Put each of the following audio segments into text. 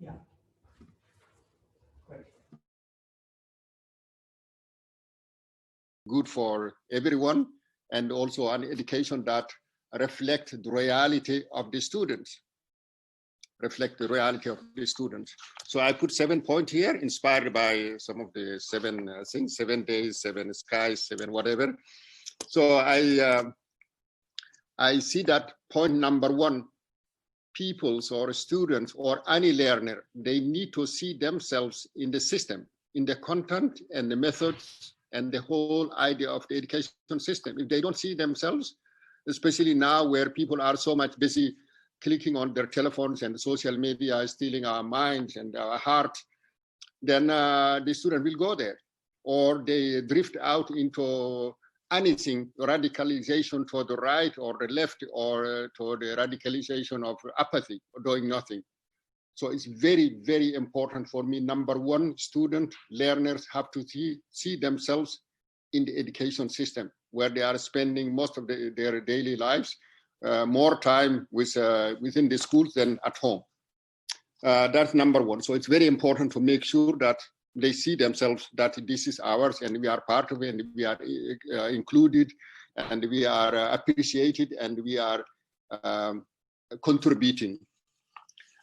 Yeah. Great. Good for everyone, and also an education that reflects the reality of the students. So I put 7 points here, inspired by some of the 7 things: 7 days, 7 skies, 7 whatever. So I see that point number 1, peoples or students or any learner, they need to see themselves in the system, in the content and the methods and the whole idea of the education system. If they don't see themselves, especially now where people are so much busy clicking on their telephones and social media is stealing our minds and our heart, then the student will go there, or they drift out into anything, radicalization to the right or the left, or to the radicalization of apathy or doing nothing. So it's very, very important for me. Number 1, student learners have to see themselves in the education system, where they are spending most of their daily lives, more time within the schools than at home. That's number 1. So it's very important to make sure that they see themselves that this is ours and we are part of it, and we are included, and we are appreciated, and we are contributing.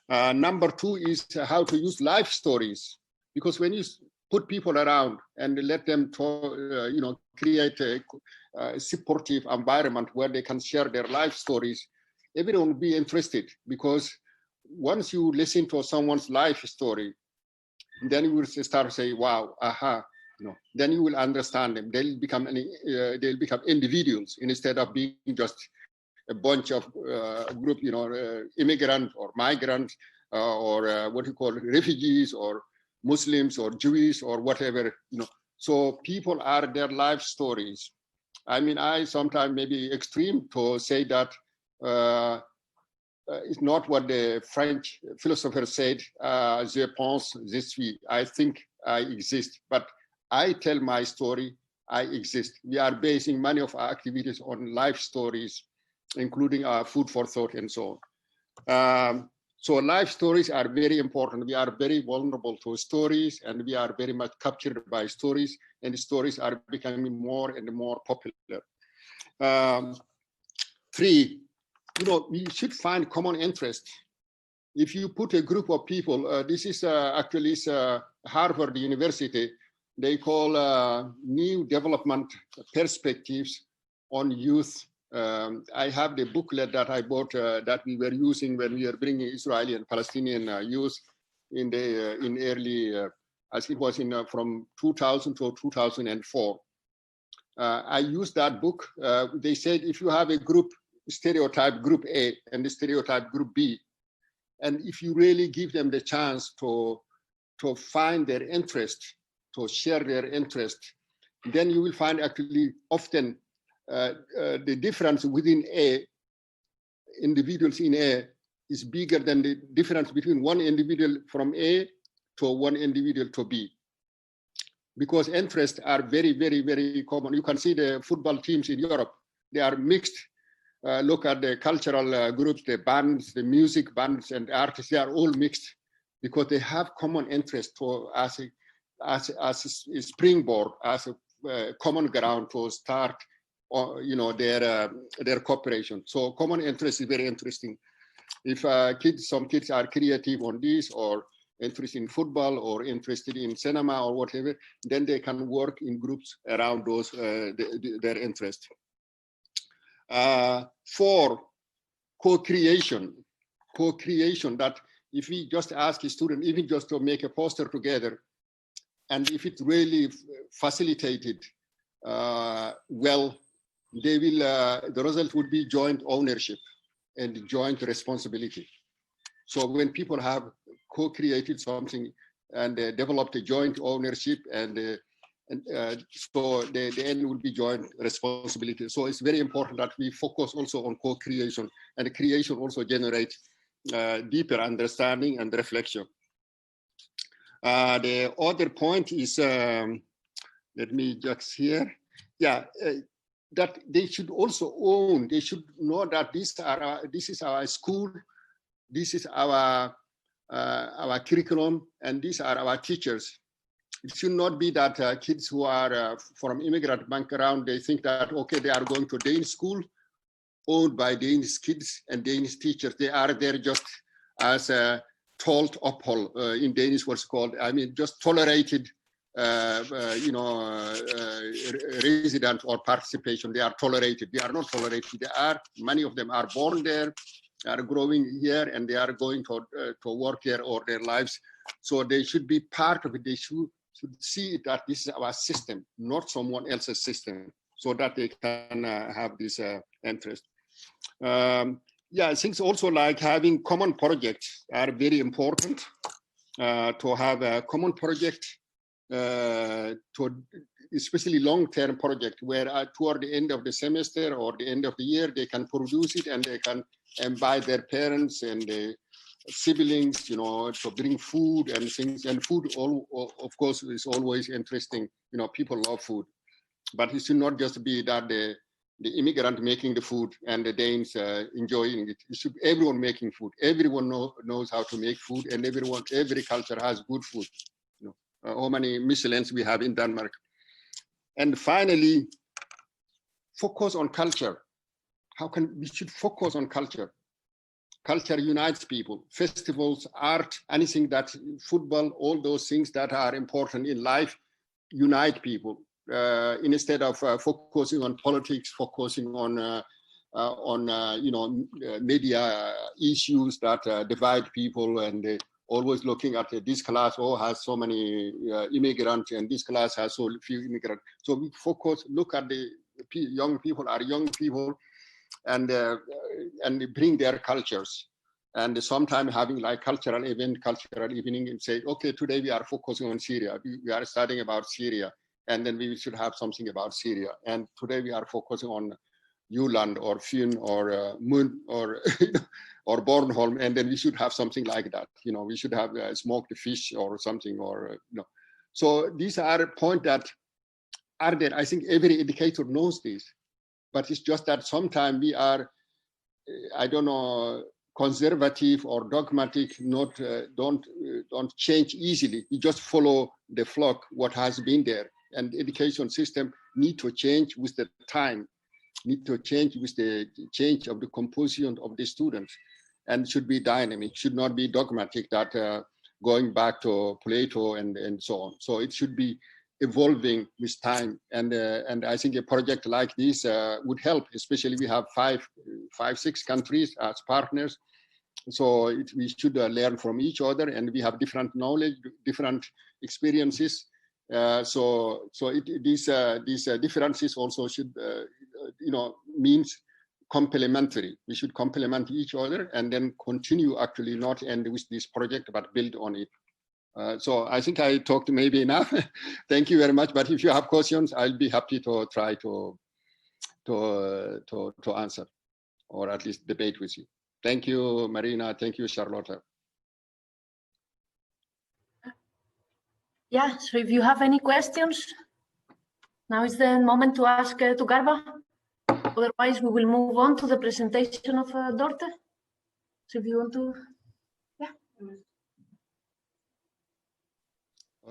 Number 2 is how to use life stories, because when you put people around and let them create a supportive environment where they can share their life stories, everyone will be interested, because once you listen to someone's life story, then you will start to say, wow, aha, then you will understand them. They'll become individuals instead of being just a bunch of group, immigrant or migrant, or what you call refugees, or Muslims or Jewish or whatever, So people are their life stories. I mean, I sometimes maybe extreme to say that it's not what the French philosopher said, je pense, je suis. I think I exist, but I tell my story, I exist. We are basing many of our activities on life stories, including our food for thought and so on. So life stories are very important. We are very vulnerable to stories, and we are very much captured by stories, and the stories are becoming more and more popular. 3, we should find common interest. If you put a group of people, this is actually Harvard University, they call New Development Perspectives on Youth. I have the booklet that I bought that we were using when we were bringing Israeli and Palestinian youth in early, I think it was from 2000 to 2004. I used that book. They said if you have a group, stereotype group A and the stereotype group B, and if you really give them the chance to find their interest, to share their interest, then you will find actually often the difference within A, individuals in A, is bigger than the difference between one individual from A to one individual to B. Because interests are very, very, very common. You can see the football teams in Europe, they are mixed. Look at the cultural groups, the bands, the music bands and artists, they are all mixed because they have common interest as a springboard, as a common ground to start their cooperation. So common interest is very interesting. If some kids are creative on this, or interested in football, or interested in cinema or whatever, then they can work in groups around those their interests. 4, co-creation, that if we just ask a student, even just to make a poster together, and if it really facilitated well, they will, the result would be joint ownership and joint responsibility. So when people have co-created something and developed a joint ownership, and so the end will be joint responsibility. So it's very important that we focus also on co-creation, and the creation also generates deeper understanding and reflection. The other point is, let me just here, that they should also own, they should know that this is our school, this is our our curriculum, and these are our teachers. It should not be that kids who are from immigrant background, they think that, okay, they are going to Danish school, owned by Danish kids and Danish teachers. They are there just as a tolt ophold, in Danish what's called, I mean, just tolerated, resident or participation. They are tolerated. They are not tolerated. They are, many of them are born there, are growing here, and they are going to work here all their lives. So they should be part of it. They should see that this is our system, not someone else's system, so that they can have this interest. Yeah, things also like having common projects are very important. To have a common project, especially long-term project, where toward the end of the semester or the end of the year, they can produce it and they can invite their parents and the siblings, to bring food and things. And food, of course, is always interesting. People love food, but it should not just be that the immigrant making the food and the Danes enjoying it. It should be everyone making food. Everyone knows how to make food, and every culture has good food. How many Michelins we have in Denmark. And finally, focus on culture. We should focus on culture. Culture unites people. Festivals, art, anything that, football, all those things that are important in life unite people. Instead of focusing on politics, focusing on media issues that divide people, and always looking at this class has so many immigrants, and this class has so few immigrants. So we focus, look at the young people, and bring their cultures. And sometimes having like cultural evening, and say, okay, today we are focusing on Syria. We are studying about Syria, and then we should have something about Syria. And today we are focusing on Jylland or Fyn or Mun or or Bornholm, and then we should have something like that. We should have smoked fish or something, or So these are points that are there. I think every educator knows this, but it's just that sometimes we are, I don't know, conservative or dogmatic. Don't change easily. You just follow the flock, what has been there, and the education system need to change with the time. Need to change with the change of the composition of the students, and should be dynamic, should not be dogmatic, that going back to Plato and so on. So it should be evolving with time, and I think a project like this would help, especially we have 6 countries as partners. So we should learn from each other, and we have different knowledge, different experiences. These differences also should, means complementary. We should complement each other and then continue, actually not end with this project, but build on it. So I think I talked maybe enough. Thank you very much. But if you have questions, I'll be happy to try to answer, or at least debate with you. Thank you, Marina. Thank you, Charlotte. Yeah, so if you have any questions, now is the moment to ask to Garba. Otherwise, we will move on to the presentation of Dorte. So if you want to, yeah.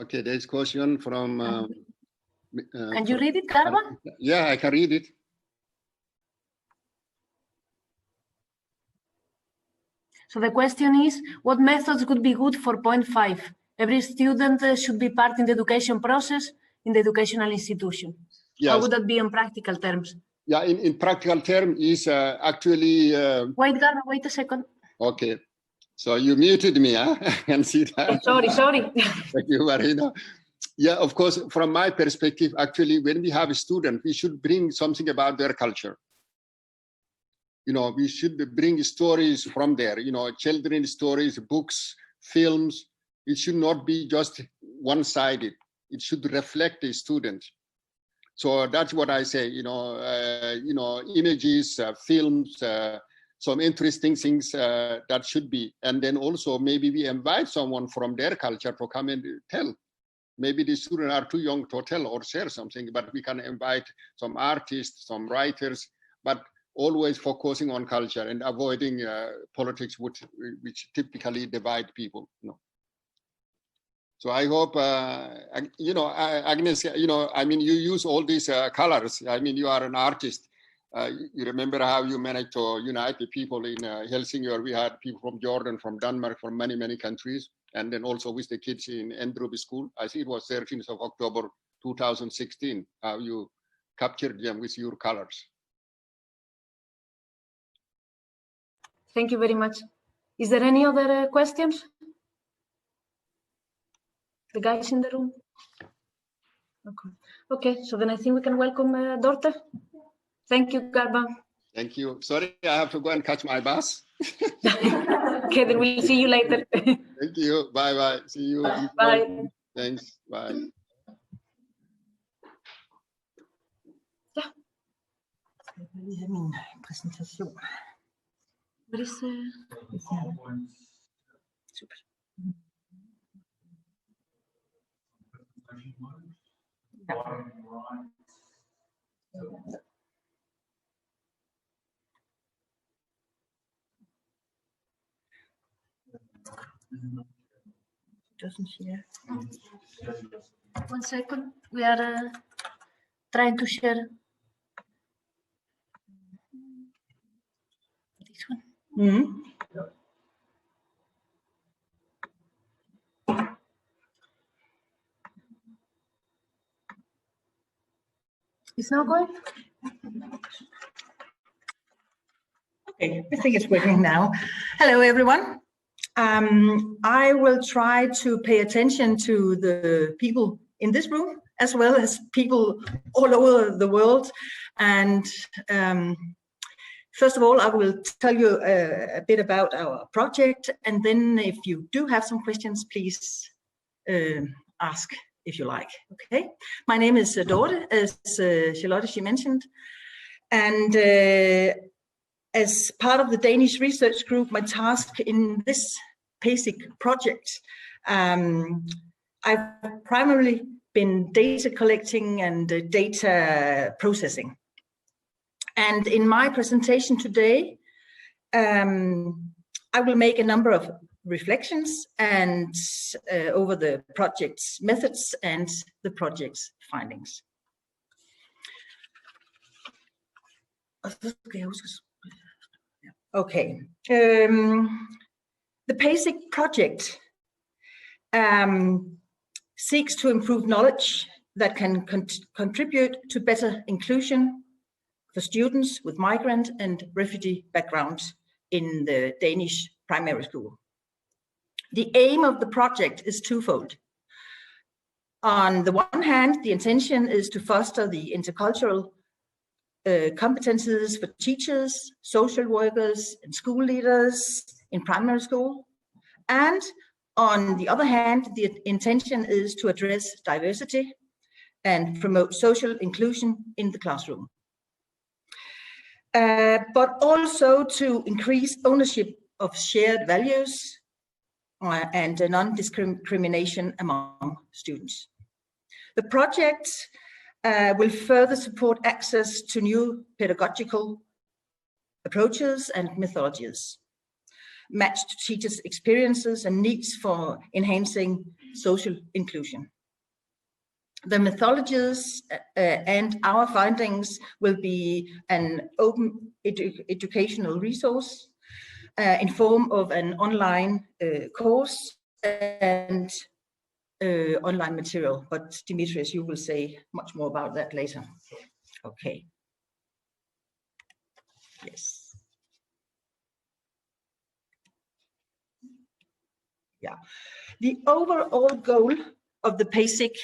Okay, there's a question from... can you read it, Garba? Yeah, I can read it. So the question is, what methods would be good for point 5? Every student should be part in the education process in the educational institution. Yes. How would that be in practical terms? Yeah, in practical terms is actually... Wait, Garba, wait a second. Okay, so you muted me, huh? I can see that. Sorry. Thank you, Marina. Yeah, of course, from my perspective, actually, when we have a student, we should bring something about their culture. We should bring stories from there, children's stories, books, films. It should not be just one-sided. It should reflect the student. So that's what I say, images, films, some interesting things that should be. And then also maybe we invite someone from their culture to come and tell. Maybe the students are too young to tell or share something, but we can invite some artists, some writers, but always focusing on culture and avoiding politics, which typically divide people. So I hope, Agnes, I mean, you use all these colors. I mean, you are an artist. You remember how you managed to unite the people in Helsinki, or we had people from Jordan, from Denmark, from many, many countries. And then also with the kids in Endrup school. I think it was 13th of October, 2016, how you captured them with your colors. Thank you very much. Is there any other questions? The guys in the room? Okay, so then I think we can welcome Dorte. Thank you, Garba. Thank you. Sorry, I have to go and catch my bus. Okay, then we'll see you later. Thank you. Bye-bye. See you. Bye. Thanks. Bye. Ja. Jeg vil lige have min præsentation. What is Super. Doesn't share. 1 second. We are trying to share this one. Mm-hmm. It's now going? Okay, I think it's working now. Hello, everyone. I will try to pay attention to the people in this room, as well as people all over the world. And first of all, I will tell you a bit about our project. And then if you do have some questions, please ask if you like. Okay. My name is Dorte, as Charlotte, she mentioned. And as part of the Danish research group, my task in this Paesic project, I've primarily been data collecting and data processing. And in my presentation today, I will make a number of reflections and over the project's methods and the project's findings. Okay. The Paesic project seeks to improve knowledge that can contribute to better inclusion for students with migrant and refugee backgrounds in the Danish primary school. The aim of the project is twofold. On the one hand, the intention is to foster the intercultural competences for teachers, social workers, and school leaders in primary school. And on the other hand, the intention is to address diversity and promote social inclusion in the classroom. But also to increase ownership of shared values and non-discrimination among students. The project will further support access to new pedagogical approaches and methodologies, matched to teachers' experiences and needs for enhancing social inclusion. The methodologies and our findings will be an open educational resource in form of an online course and online material, but Dimitris, you will say much more about that later. Okay. Yes. Yeah. The overall goal of the Paesic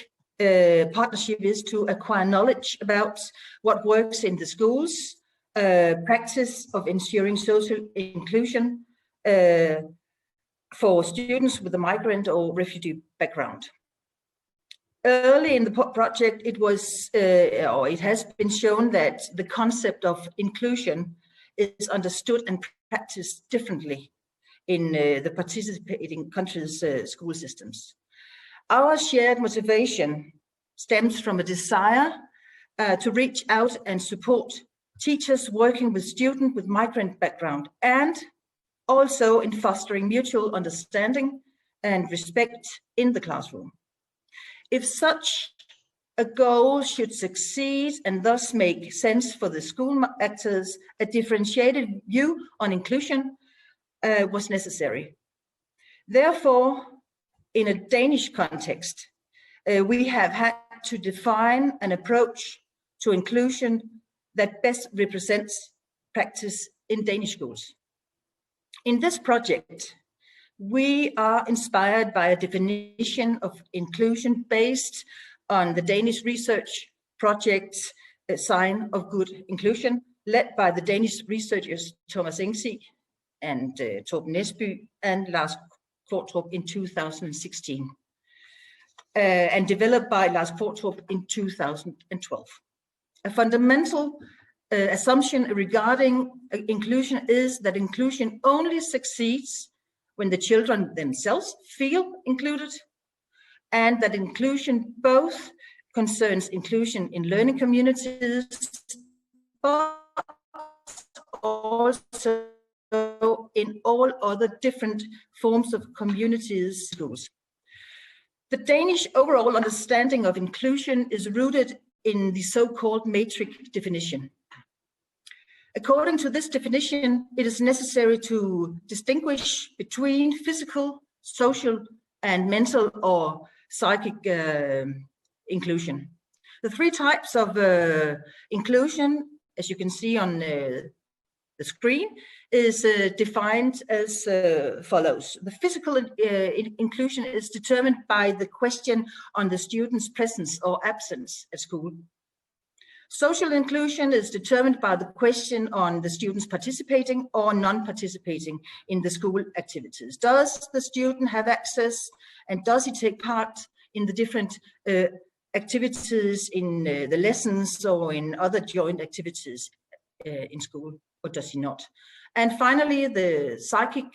partnership is to acquire knowledge about what works in the schools, practice of ensuring social inclusion for students with a migrant or refugee background. Early in the project, it was, or it has been shown that the concept of inclusion is understood and practiced differently in the participating countries' school systems. Our shared motivation stems from a desire to reach out and support teachers working with students with migrant background, and also in fostering mutual understanding and respect in the classroom. If such a goal should succeed and thus make sense for the school actors, a differentiated view on inclusion was necessary. Therefore, in a Danish context, we have had to define an approach to inclusion that best represents practice in Danish schools. In this project, we are inspired by a definition of inclusion based on the Danish research project Sign of Good Inclusion, led by the Danish researchers Thomas Engsig and Torben Nesby and Lars Kvartrup in 2016, and developed by Lars Kvartrup in 2012. A fundamental assumption regarding inclusion is that inclusion only succeeds when the children themselves feel included, and that inclusion both concerns inclusion in learning communities, but also in all other different forms of communities, schools. The Danish overall understanding of inclusion is rooted in the so-called matrix definition. According to this definition, it is necessary to distinguish between physical, social, and mental or psychic inclusion. The three types of inclusion, as you can see on the screen, is defined as follows. The physical inclusion is determined by the question on the student's presence or absence at school. Social inclusion is determined by the question on the students participating or non-participating in the school activities. Does the student have access and does he take part in the different activities in the lessons or in other joint activities in school, or does he not? And finally, the psychic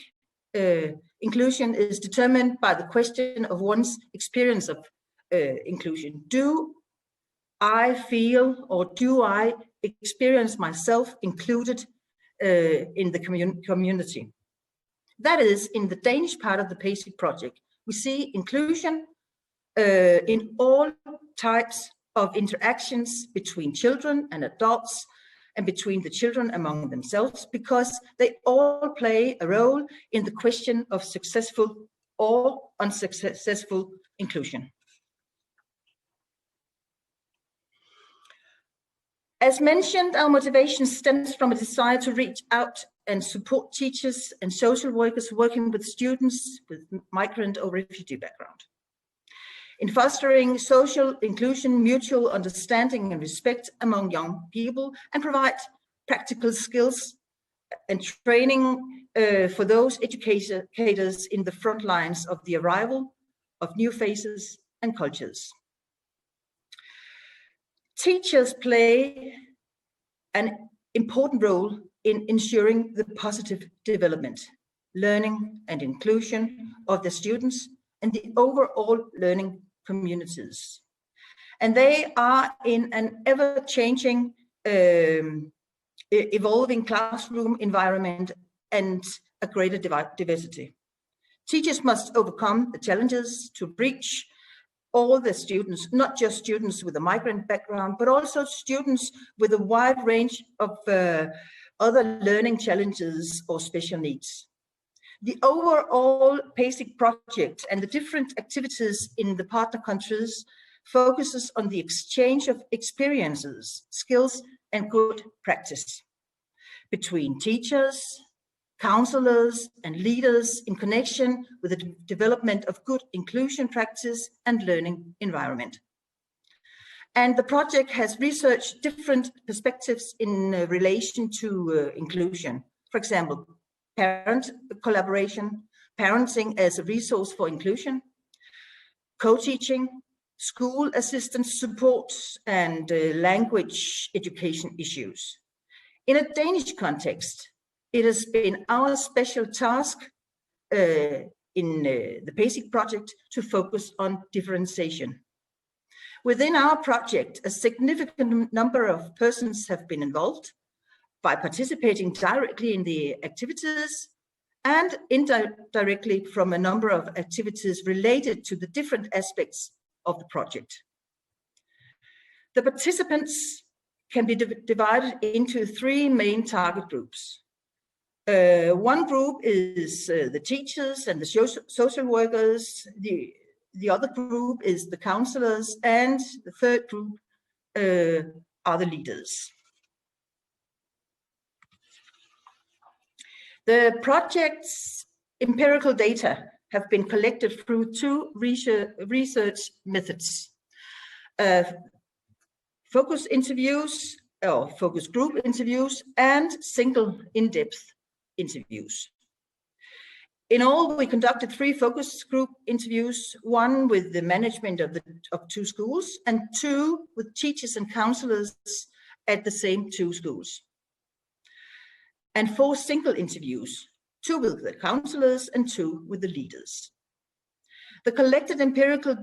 inclusion is determined by the question of one's experience of inclusion. Do I feel or do I experience myself included in the community? That is, in the Danish part of the Paesic project, we see inclusion in all types of interactions between children and adults and between the children among themselves, because they all play a role in the question of successful or unsuccessful inclusion. As mentioned, our motivation stems from a desire to reach out and support teachers and social workers working with students with migrant or refugee background. In fostering social inclusion, mutual understanding and respect among young people, and provide practical skills and training for those educators in the front lines of the arrival of new faces and cultures. Teachers play an important role in ensuring the positive development, learning and inclusion of the students and the overall learning communities. And they are in an ever-changing, evolving classroom environment and a greater diversity. Teachers must overcome the challenges to reach all the students, not just students with a migrant background, but also students with a wide range of other learning challenges or special needs. The overall Paesic project and the different activities in the partner countries focuses on the exchange of experiences, skills, and good practice between teachers, counselors, and leaders in connection with the development of good inclusion practice and learning environment. And the project has researched different perspectives in relation to inclusion. For example, parent collaboration, parenting as a resource for inclusion, co-teaching, school assistance support, and language education issues. In a Danish context, it has been our special task in the Paesic project to focus on differentiation. Within our project, a significant number of persons have been involved, by participating directly in the activities and indirectly from a number of activities related to the different aspects of the project. The participants can be divided into three main target groups. One group is the teachers and the social workers. The other group is the counselors, and the third group are the leaders. The project's empirical data have been collected through two research methods. Focus interviews, or focus group interviews, and single in-depth interviews. In all, we conducted 3 focus group interviews, 1 with the management of 2 schools and 2 with teachers and counselors at the same 2 schools. And 4 single interviews, 2 with the counselors and 2 with the leaders. The collected empirical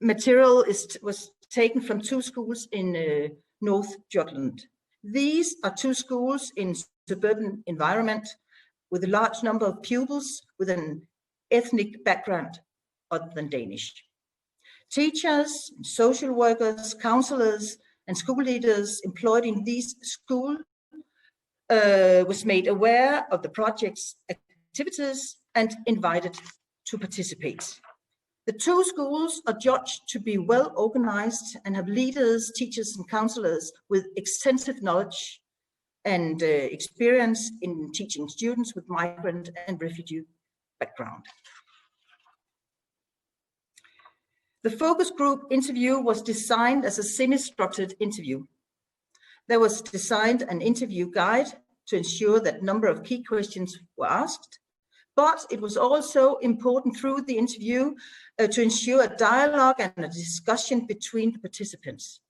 material was taken from 2 schools in North Jutland. These are 2 schools in suburban environment with a large number of pupils with an ethnic background other than Danish. Teachers, social workers, counselors, and school leaders employed in these schools was made aware of the project's activities and invited to participate. The 2 schools are judged to be well organized and have leaders, teachers, and counselors with extensive knowledge and experience in teaching students with migrant and refugee background. The focus group interview was designed as a semi-structured interview. There was designed an interview guide to ensure that number of key questions were asked, but it was also important through the interview to ensure a dialogue and a discussion between the participants.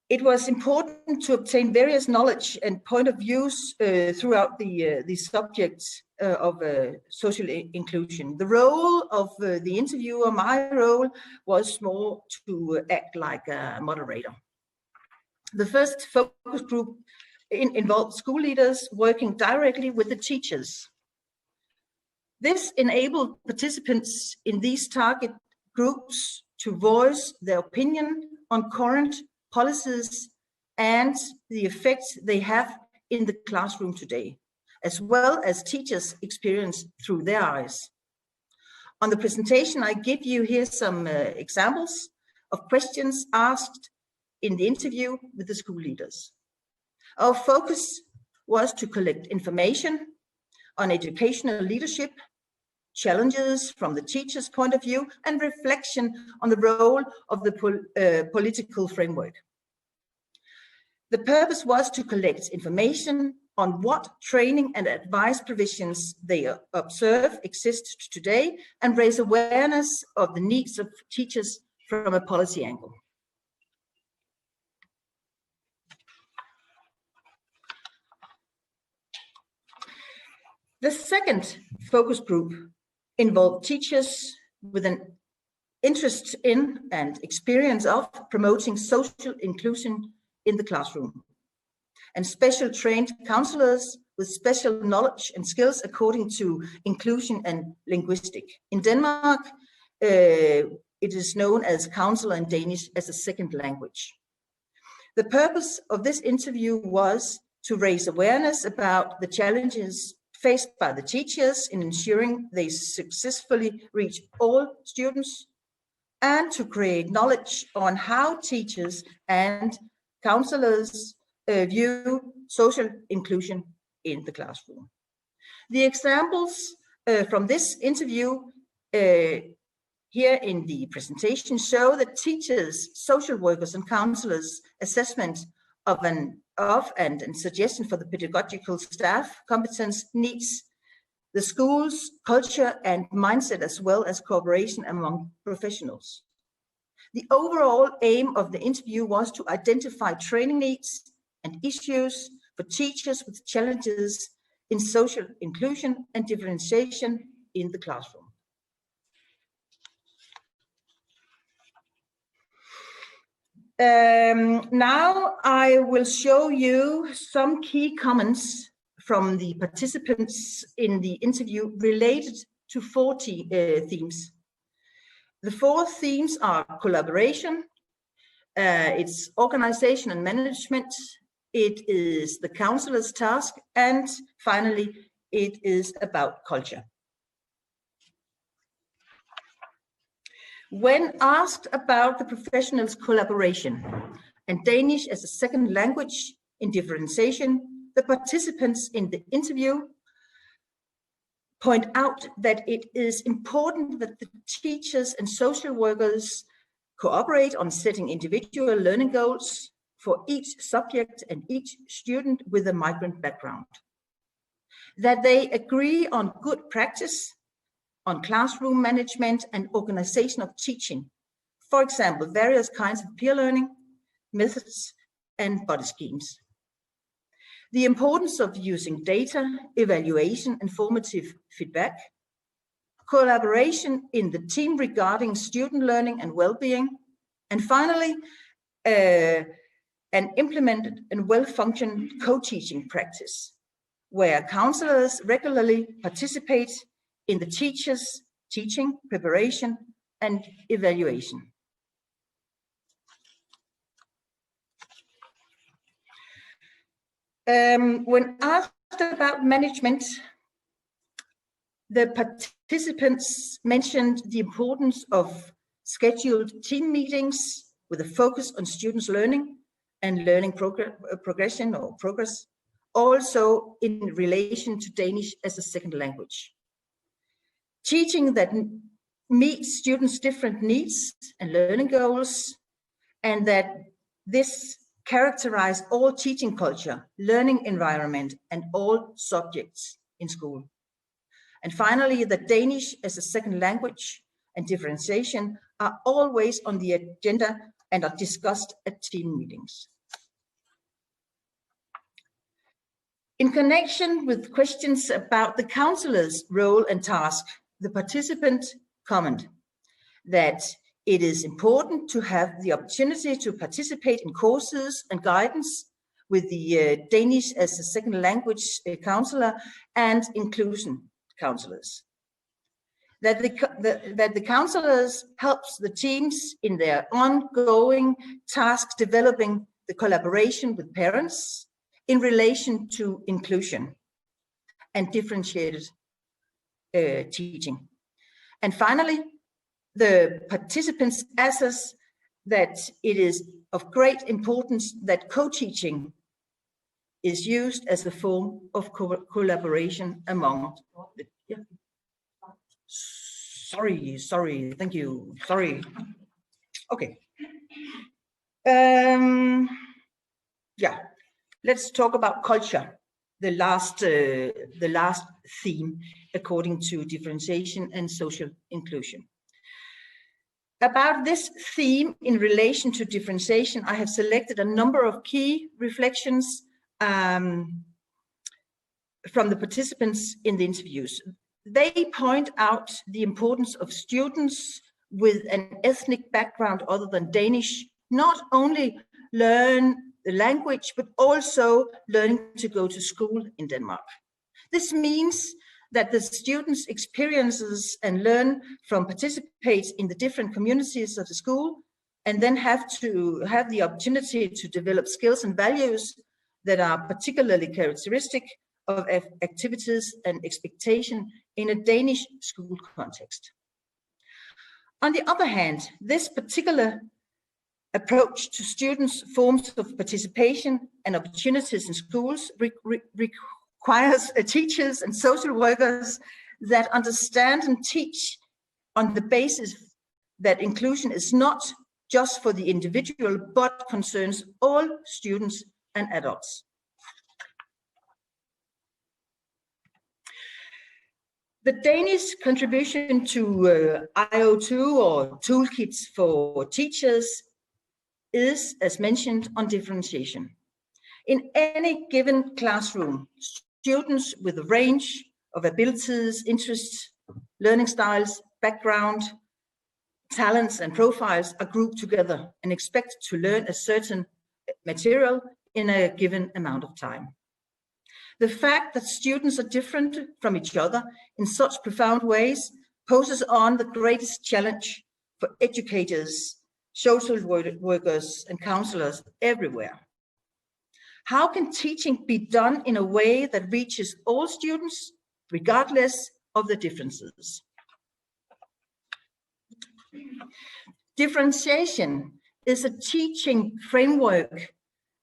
It was important to obtain various knowledge and point of views throughout the subjects of social inclusion. The role of the interviewer, my role, was more to act like a moderator. The first focus group involved school leaders working directly with the teachers. This enabled participants in these target groups to voice their opinion on current policies and the effects they have in the classroom today, as well as teachers' experience through their eyes. On the presentation, I give you here some examples of questions asked in the interview with the school leaders. Our focus was to collect information on educational leadership, challenges from the teacher's point of view, and reflection on the role of the political framework. The purpose was to collect information on what training and advice provisions they observe exist today and raise awareness of the needs of teachers from a policy angle. The second focus group involved teachers with an interest in and experience of promoting social inclusion in the classroom, and special trained counselors with special knowledge and skills according to inclusion and linguistic. In Denmark, it is known as counselor in Danish as a second language. The purpose of this interview was to raise awareness about the challenges faced by the teachers in ensuring they successfully reach all students, and to create knowledge on how teachers and counselors view social inclusion in the classroom. The examples from this interview here in the presentation show that teachers, social workers, and counselors' assessment of and suggestion for the pedagogical staff competence needs the school's culture and mindset, as well as cooperation among professionals. The overall aim of the interview was to identify training needs and issues for teachers with challenges in social inclusion and differentiation in the classroom. Now I will show you some key comments from the participants in the interview related to 40 themes. The 4 themes are collaboration, it's organization and management, it is the counselor's task, and finally, it is about culture. When asked about the professionals' collaboration and Danish as a second language in differentiation, the participants in the interview point out that it is important that the teachers and social workers cooperate on setting individual learning goals for each subject and each student with a migrant background. That they agree on good practice, on classroom management and organization of teaching. For example, various kinds of peer learning, methods, and body schemes. The importance of using data, evaluation, and formative feedback, collaboration in the team regarding student learning and well-being, and finally, an implemented and well-functioning co-teaching practice, where counselors regularly participate in the teachers' teaching, preparation, and evaluation. When asked about management, the participants mentioned the importance of scheduled team meetings with a focus on students' learning and learning progression or progress, also in relation to Danish as a second language. Teaching that meets students' different needs and learning goals, and that this characterize all teaching culture, learning environment, and all subjects in school. And finally, that Danish as a second language and differentiation are always on the agenda and are discussed at team meetings. In connection with questions about the counselor's role and task, the participant comment that it is important to have the opportunity to participate in courses and guidance with the Danish as a second language counselor and inclusion counselors. That the counselors helps the teams in their ongoing tasks developing the collaboration with parents in relation to inclusion and differentiated teaching. And finally, the participants assess that it is of great importance that co-teaching is used as a form of collaboration among the, Sorry, thank you, sorry. Okay. Yeah, let's talk about culture, the last theme according to differentiation and social inclusion. About this theme in relation to differentiation, I have selected a number of key reflections from the participants in the interviews. They point out the importance of students with an ethnic background other than Danish, not only learn the language, but also learning to go to school in Denmark. This means that the students' experiences and learn from participate in the different communities of the school, and then have to have the opportunity to develop skills and values that are particularly characteristic of activities and expectation in a Danish school context. On the other hand, this particular approach to students' forms of participation and opportunities in schools requires teachers and social workers that understand and teach on the basis that inclusion is not just for the individual, but concerns all students and adults. The Danish contribution to IO2 or Toolkits for teachers is, as mentioned, on differentiation. In any given classroom, students with a range of abilities, interests, learning styles, background talents and profiles are grouped together and expected to learn a certain material in a given amount of time. The fact that students are different from each other in such profound ways poses on the greatest challenge for educators, social workers, and counselors everywhere. How can teaching be done in a way that reaches all students, regardless of the differences? Differentiation is a teaching framework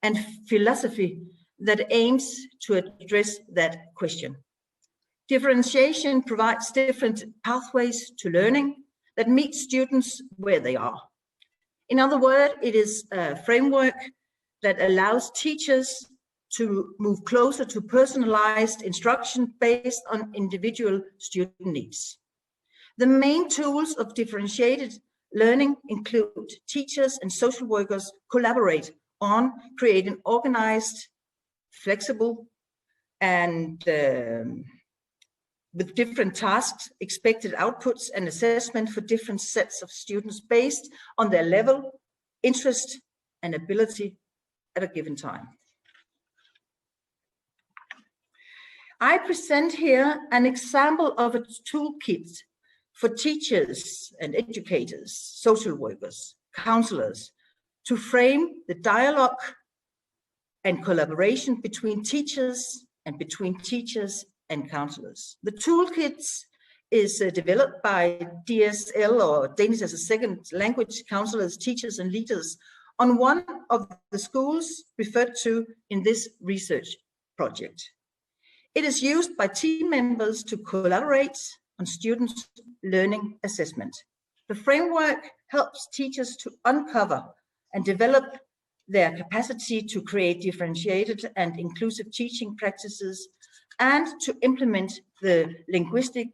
and philosophy that aims to address that question. Differentiation provides different pathways to learning that meet students where they are. In other words, it is a framework that allows teachers to move closer to personalized instruction based on individual student needs. The main tools of differentiated learning include teachers and social workers collaborate on creating organized, flexible, and with different tasks, expected outputs, and assessment for different sets of students based on their level, interest, and ability at a given time. I present here an example of a toolkit for teachers and educators, social workers, counselors, to frame the dialogue and collaboration between teachers and counselors. The toolkit is developed by DSL, or Danish as a Second Language, counselors, teachers, and leaders on one of the schools referred to in this research project. It is used by team members to collaborate on students' learning assessment. The framework helps teachers to uncover and develop their capacity to create differentiated and inclusive teaching practices and to implement the linguistic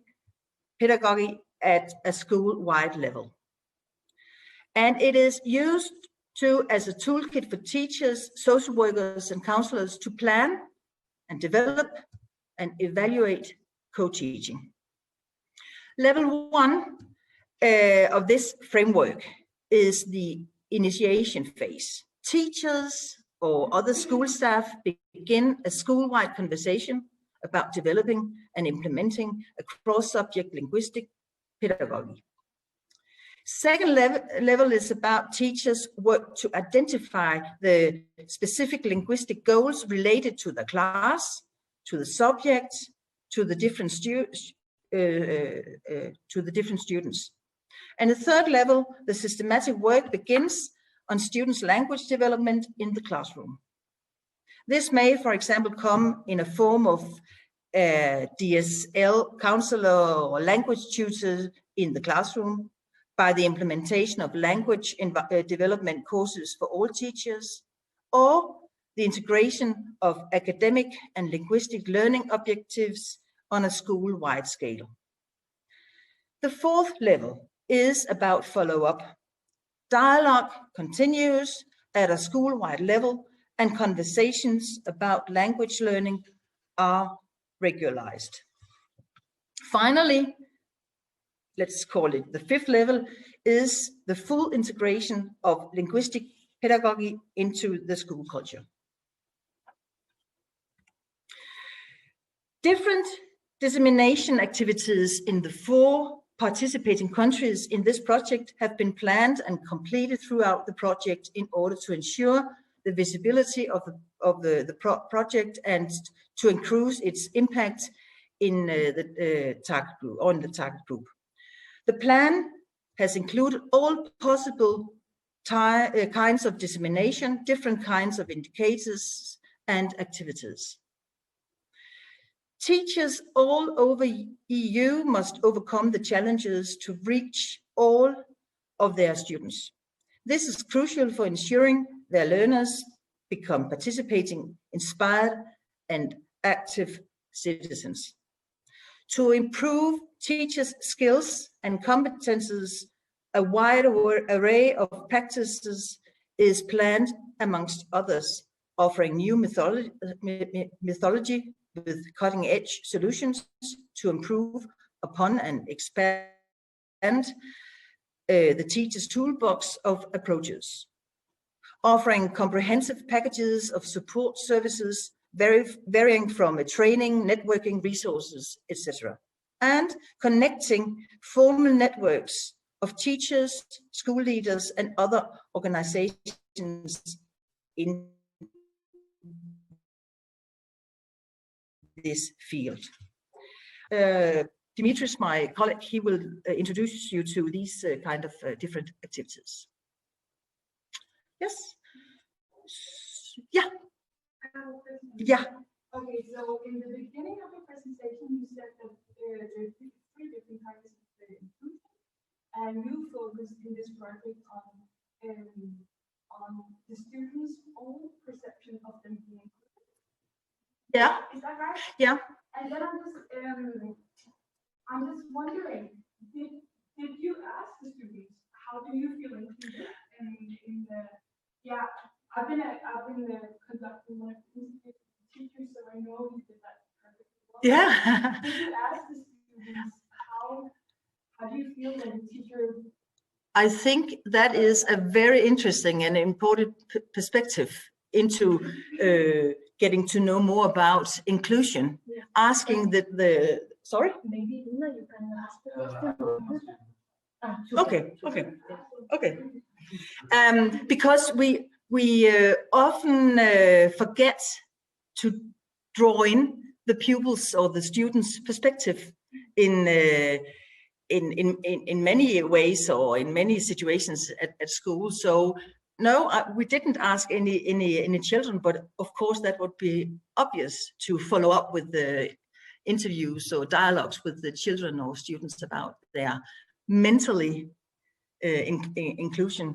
pedagogy at a school-wide level. And it is used as a toolkit for teachers, social workers, and counselors to plan and develop and evaluate co-teaching. Level 1 of this framework is the initiation phase. Teachers or other school staff begin a school-wide conversation about developing and implementing a cross-subject linguistic pedagogy. Second level is about teachers work to identify the specific linguistic goals related to the class, to the subject, to the different students. And the third level, the systematic work begins on students' language development in the classroom. This may, for example, come in a form of DSL counselor or language tutor in the classroom, by the implementation of language development courses for all teachers, or the integration of academic and linguistic learning objectives on a school-wide scale. The fourth level is about follow-up. Dialogue continues at a school-wide level, and conversations about language learning are regularized. Finally, let's call it the fifth level, is the full integration of linguistic pedagogy into the school culture. Different dissemination activities in the 4 participating countries in this project have been planned and completed throughout the project in order to ensure the visibility of the project and to increase its impact in the target group. The plan has included all possible kinds of dissemination, different kinds of indicators and activities. Teachers all over EU must overcome the challenges to reach all of their students. This is crucial for ensuring their learners become participating, inspired, and active citizens. To improve teachers' skills and competences, a wide array of practices is planned, amongst others, offering new methodology with cutting-edge solutions to improve upon and expand the teacher's toolbox of approaches, offering comprehensive packages of support services varying from training, networking, resources, etc., and connecting formal networks of teachers, school leaders, and other organizations in this field. Dimitris, my colleague, he will introduce you to these kind of different activities. Yes? Yeah. Yeah. Okay, so in the beginning of the presentation, you said that there are three different kinds of inclusion, and you focus in this project on the students' own perception of them being included. Yeah. Is that right? Yeah. And then I'm just wondering, did you ask the students how do you feel included in the I've been conducting one of these teachers, so I know you did that perfectly well. Yeah. Did you ask the students how do you feel when the teacher? I think that is a very interesting and important perspective into getting to know more about inclusion. Yeah. Asking the sorry? Maybe Luna, you can ask the Okay. question. Because we often forget to draw in the pupils or the students' perspective in many ways or in many situations at school. So no, we didn't ask any children, but of course that would be obvious to follow up with the interviews or dialogues with the children or students about their mentally inclusion.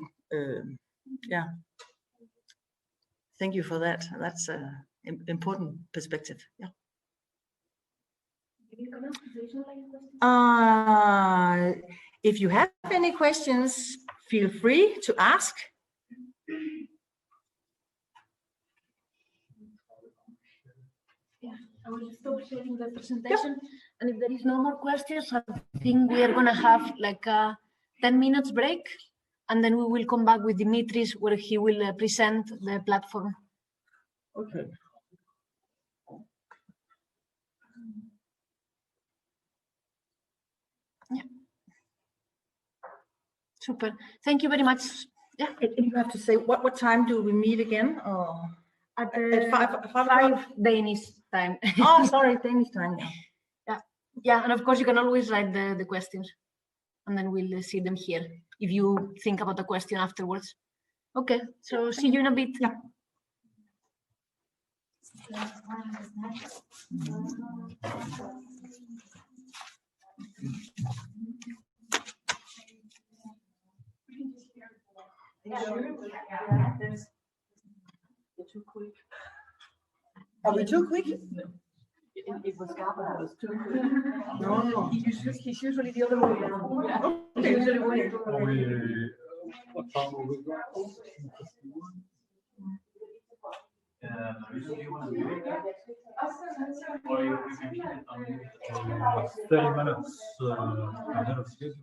Yeah. Thank you for that. That's an important perspective. Yeah. If you have any questions, feel free to ask. Yeah, I will stop sharing the presentation. Yeah. And if there is no more questions, I think we are going to have like a 10 minutes break. And then we will come back with Dimitris, where he will present the platform. Okay. Yeah. Super. Thank you very much. Yeah. And you have to say what time do we meet again? Or at 5 Danish time. Oh, sorry, Danish time. Yeah. Yeah, and of course you can always write the questions, and then we'll see them here if you think about the question afterwards. Okay, so see you in a bit. Yeah. You're too quick. Are we too quick? It was Gabba who was too quick. No. He's usually the other way around. Okay. Usually way. What time will we go? Usually you want to do it, or you can keep it on 30 minutes ahead of schedule.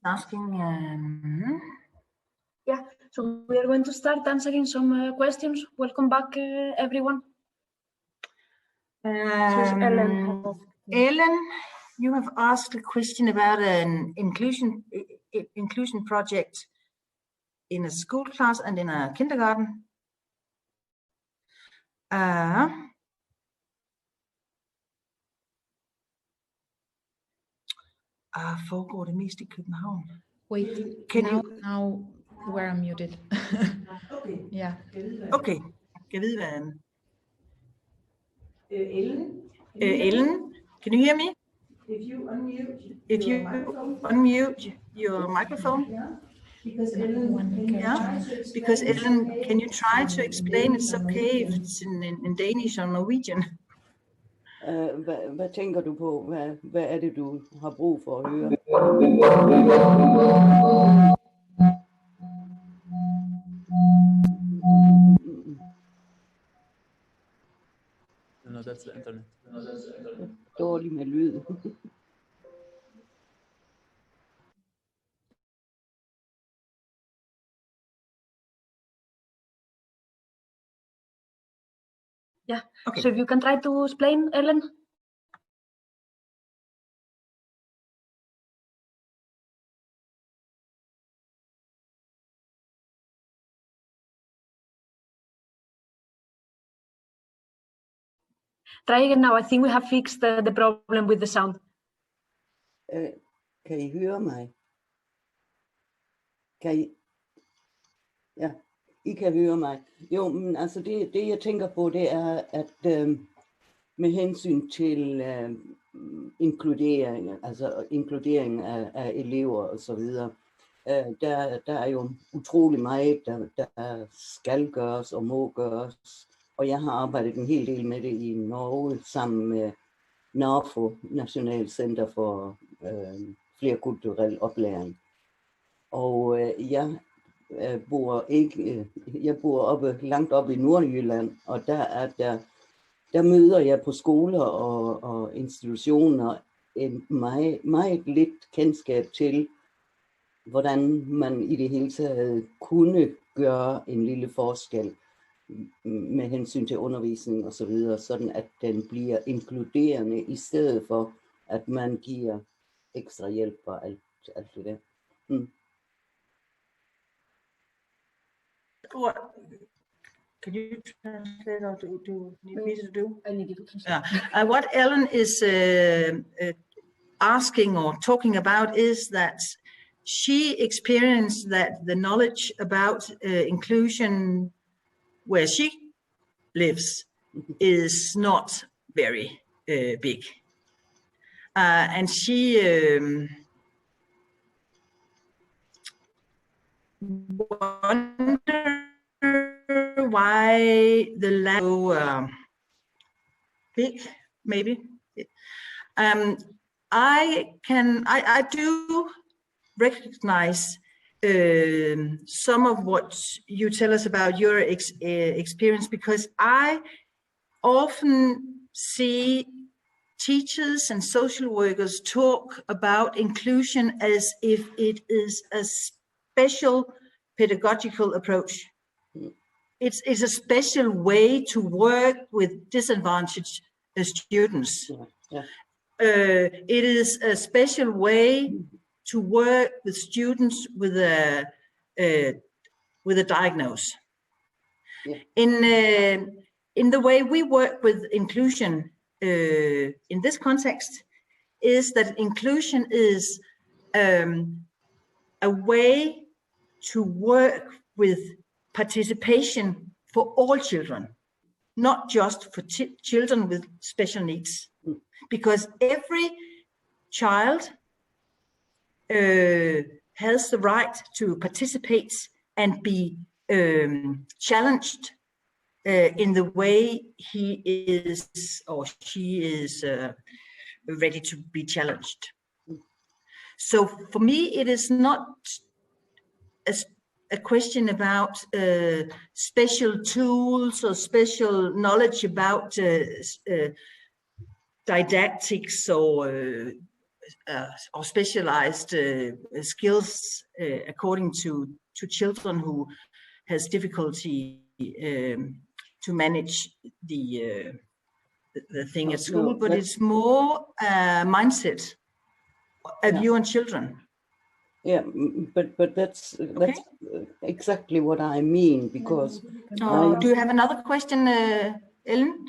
Asking. Yeah, so we are going to start answering some questions. Welcome back, everyone. Ellen, you have asked a question about an inclusion project in a school class and in a kindergarten. Foregår det mest i København? Wait, now we're muted. Okay. Yeah. Okay. Kan vide hvad? Ellen, can you hear me? If you unmute your microphone. Because Ellen, can you try to explain? It's okay if it's in Danish or Norwegian. Hvad tænker du på? Hvad er det, du har brug for at høre? No, that's the internet. Dårlig med lyd. Yeah, okay. So if you can try to explain, Ellen. Try again now. I think we have fixed the problem with the sound. Kan I høre mig? Kan I? Ja, I kan høre mig. Jo, men altså det jeg tænker på, det er, at med hensyn til inkludering af elever og så videre, der er jo utrolig meget, der skal gøres og må gøres. Og jeg har arbejdet en hel del med det i Norge sammen med NAFO, National Center for flerkulturel oplæring. Og jeg bor langt oppe i Nordjylland, og der møder jeg på skoler og institutioner en meget lidt kendskab til, hvordan man i det hele taget kunne gøre en lille forskel med hensyn til undervisning og så videre, sådan at den bliver inkluderende, i stedet for at man giver ekstra hjælp og alt det der. Can you translate or do you need me to do? I need you to translate. What Ellen is asking or talking about is that she experienced that the knowledge about inclusion where she lives is not very big. And she wonder why the land so big, maybe. I do recognize some of what you tell us about your experience, because I often see teachers and social workers talk about inclusion as if it is a special pedagogical approach. It's a special way to work with disadvantaged students. Yeah. It is a special way to work with students with a diagnosis. Yeah. In the way we work with inclusion in this context, is that inclusion is a way to work with participation for all children, not just for children with special needs, because every child has the right to participate and be challenged in the way he is or she is ready to be challenged. So for me, it is not a question about special tools or special knowledge about didactics or or specialized skills according to children who has difficulty to manage the thing at school, but it's more mindset, a view on children. Yeah, but that's exactly what I mean, because do you have another question, Ellen?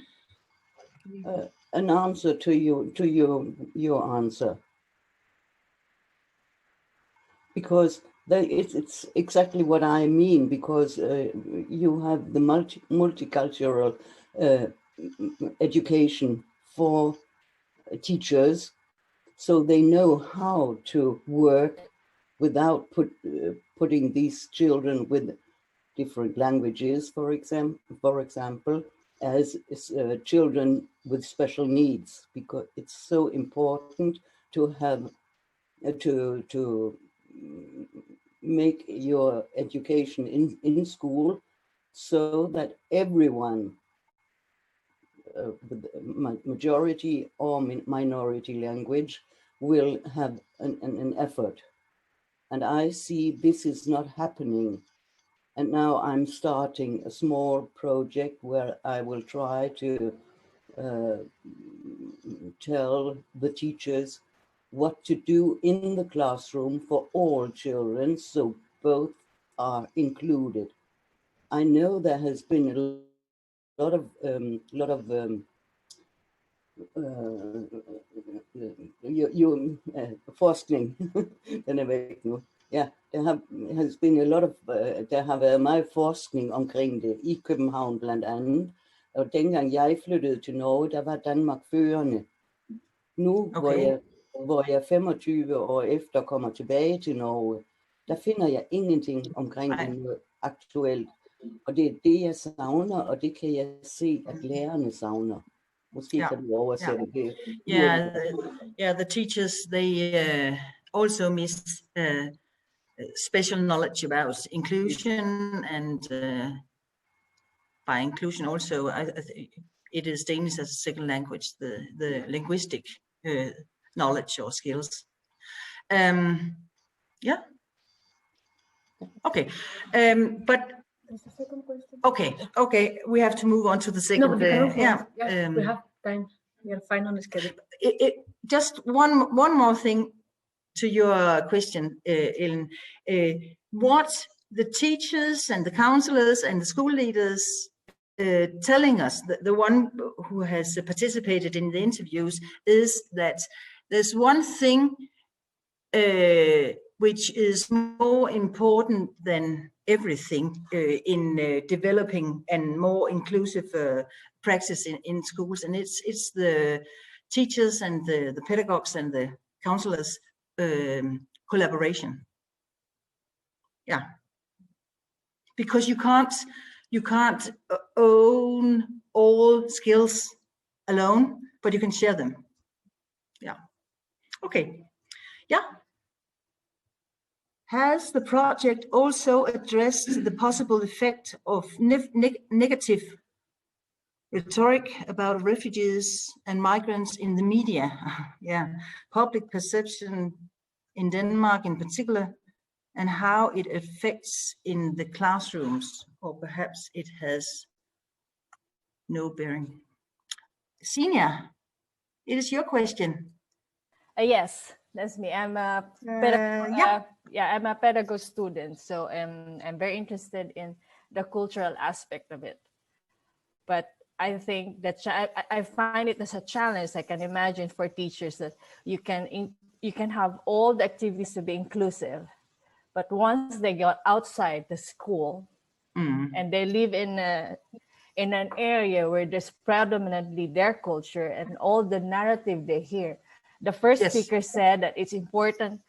An answer to your answer, because it's exactly what I mean, because you have the multicultural education for teachers, so they know how to work without putting these children with different languages, for example, as children with special needs, because it's so important to have to make your education in school so that everyone with majority or minority language will have an effort. And I see this is not happening. And now I'm starting a small project where I will try to tell the teachers what to do in the classroom for all children, so both are included. I know there has been a lot of forskning, den er væk nu. Ja, has been a lot of, der har været meget forskning omkring det i København blandt andet. Og dengang jeg flyttede til Norge, der var Danmark førende. Nu, hvor jeg 25 år efter kommer tilbage til Norge, der finder jeg ingenting omkring det aktuelt. Og det er det, jeg savner, og det kan jeg se, at lærerne savner. Måske kan du oversætte det. Yeah, the teachers, they also miss special knowledge about inclusion, and by inclusion also, it is Danish as a second language, the linguistic knowledge or skills. Yeah. Okay. But okay, we have to move on to the second. We have time. We are fine on the schedule. Just one more thing to your question, Ellen. What the teachers and the counselors and the school leaders telling us, the one who has participated in the interviews, is that there's one thing which is more important than everything in developing and more inclusive practice in schools, and it's the teachers and the pedagogues and the counselors collaboration. Yeah, because you can't own all skills alone, but you can share them. Yeah. Okay. Yeah. Has the project also addressed the possible effect of negative rhetoric about refugees and migrants in the media? Yeah, public perception in Denmark in particular, and how it affects in the classrooms, or perhaps it has no bearing. Senior, it is your question. Yes, that's me. I'm a I'm a pedagogy student, so I'm very interested in the cultural aspect of it. But I think that I find it as a challenge. I can imagine for teachers that you can have all the activities to be inclusive, but once they go outside the school and they live in an area where there's predominantly their culture and all the narrative they hear. The first speaker said that it's important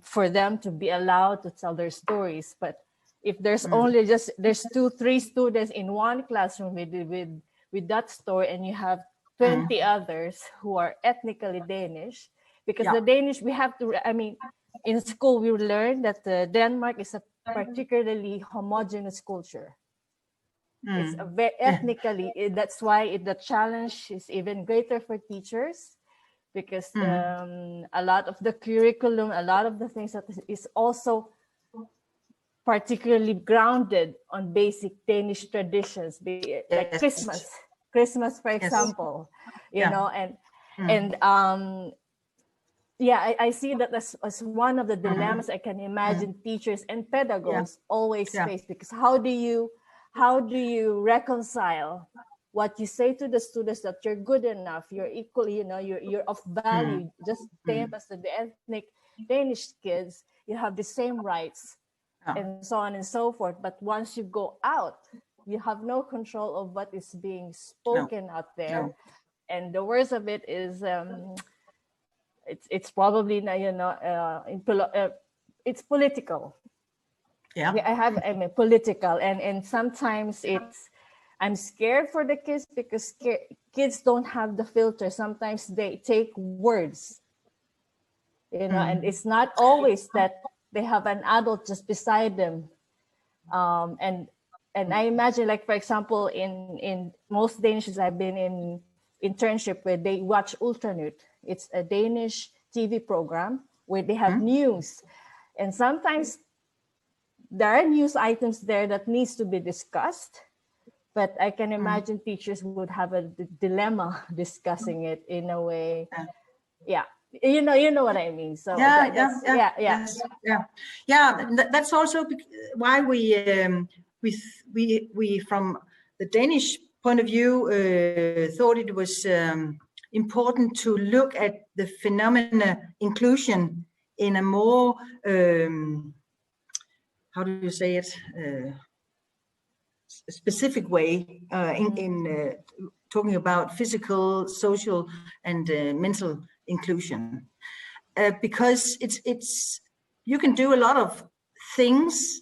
for them to be allowed to tell their stories, but if there's only there's 2-3 students in one classroom with that story, and you have 20 others who are ethnically Danish, because the Danish, we have to, I mean, in school we learned that Denmark is a particularly homogeneous culture. It's a very ethnically, that's why the challenge is even greater for teachers, because a lot of the curriculum, a lot of the things that is also particularly grounded on basic Danish traditions, like Christmas, for example, you know, and yeah, I see that as one of the dilemmas I can imagine teachers and pedagogues always face, because how do you reconcile what you say to the students that you're good enough, you're equal, you know, you're of value, just same as the ethnic Danish kids, you have the same rights, and so on and so forth. But once you go out, you have no control of what is being spoken out there. And the worst of it is it's probably, you know, it's political. I'm political, and sometimes I'm scared for the kids, because kids don't have the filter. Sometimes they take words, you know, and it's not always that they have an adult just beside them. And I imagine, like, for example, in most Danishes I've been in internship where they watch Ultranyt. It's a Danish TV program where they have news, and sometimes there are news items there that needs to be discussed, but I can imagine teachers would have a dilemma discussing it in a way. You know what I mean. So that's also why we from the Danish point of view thought it was important to look at the phenomena inclusion in a more how do you say it, specific way, in talking about physical, social, and mental inclusion, because it's you can do a lot of things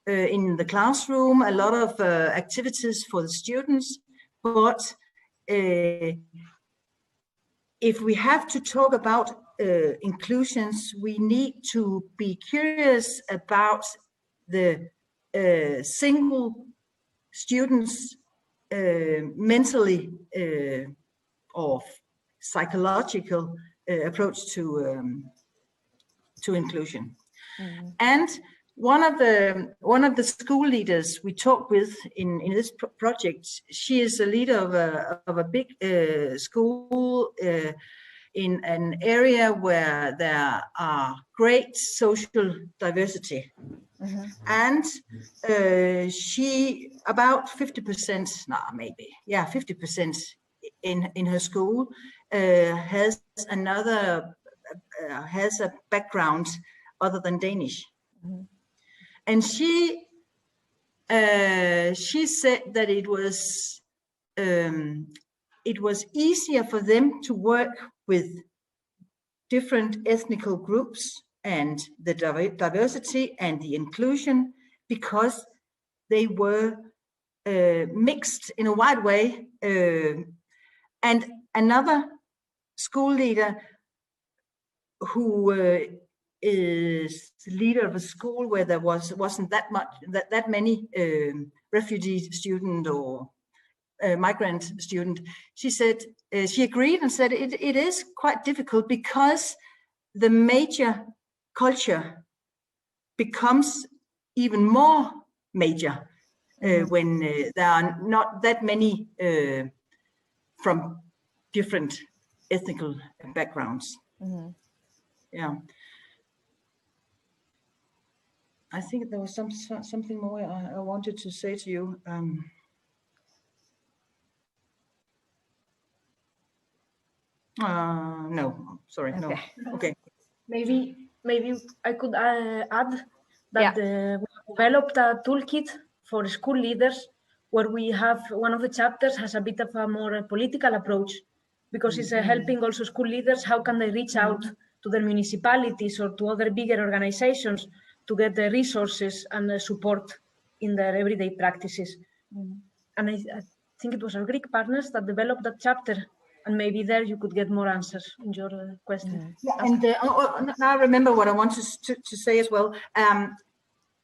in the classroom, a lot of activities for the students, but if we have to talk about inclusions, we need to be curious about the single students' mentally or psychological approach to inclusion. And one of the school leaders we talked with in this project, she is a leader of a big school in an area where there are great social diversity. And she, about 50%, 50% in her school has a background other than Danish. And she said that it was easier for them to work with different ethnical groups and the diversity and the inclusion, because they were mixed in a wide way. And another school leader who is the leader of a school where there wasn't that many refugee student or migrant student, she said she agreed and said it is quite difficult, because the major culture becomes even more major when there are not that many from different ethnical backgrounds. I think there was something more I wanted to say to you. No, sorry, no. Okay. Maybe I could add that we developed a toolkit for school leaders, where we have one of the chapters has a bit of a more political approach, because it's helping also school leaders. How can they reach out to their municipalities or to other bigger organizations to get the resources and the support in their everyday practices? And I think it was our Greek partners that developed that chapter. And maybe there you could get more answers in your question. And now I remember what I wanted to say as well.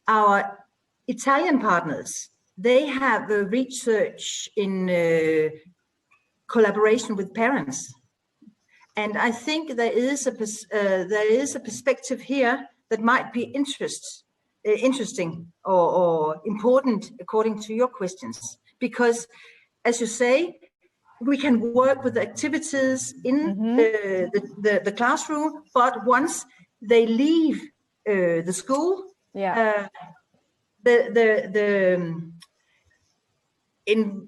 Our Italian partners, they have a research in collaboration with parents. And I think there is a perspective here that might be interesting or important according to your questions, because as you say, we can work with activities in the classroom, but once they leave the school, the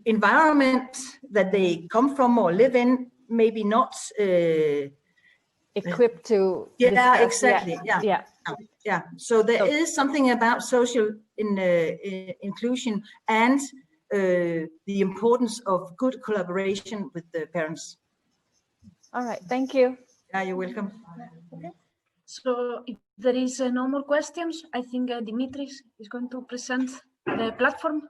environment that they come from or live in maybe not equipped to yeah, discuss. exactly. Yeah. So there is something about social inclusion and the importance of good collaboration with the parents. All right, thank you. Yeah, you're welcome. Okay. So if there is no more questions, I think Dimitris is going to present the platform.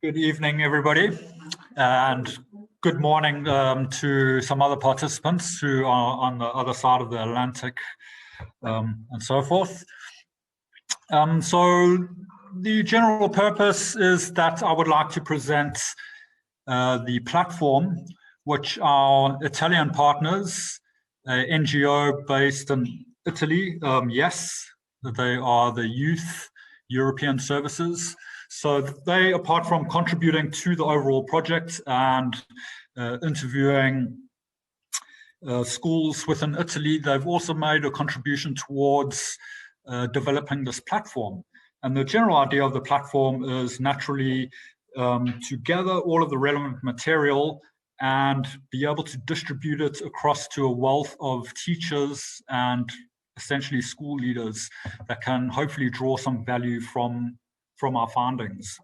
Good evening, everybody, and good morning to some other participants who are on the other side of the Atlantic and so forth. So the general purpose is that I would like to present the platform which our Italian partners, NGO based in Italy, yes, they are the Youth European Services. So they, apart from contributing to the overall project and interviewing schools within Italy, they've also made a contribution towards developing this platform. And the general idea of the platform is naturally to gather all of the relevant material and be able to distribute it across to a wealth of teachers and essentially school leaders that can hopefully draw some value from our findings.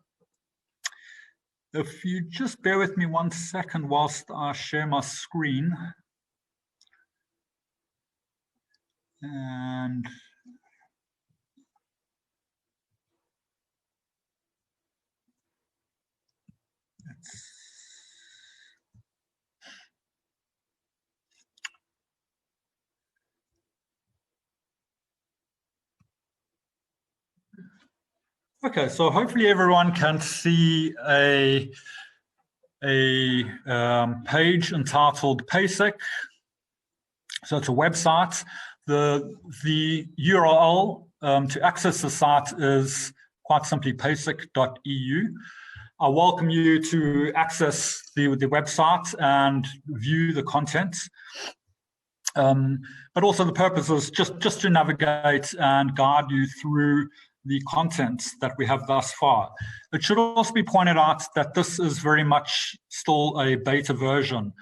If you just bear with me 1 second whilst I share my screen. And okay, so hopefully everyone can see a page entitled Paesic. So it's a website. The URL to access the site is quite simply paesic.eu. I welcome you to access the website and view the content. But also the purpose is just to navigate and guide you through the content that we have thus far. It should also be pointed out that this is very much still a beta version.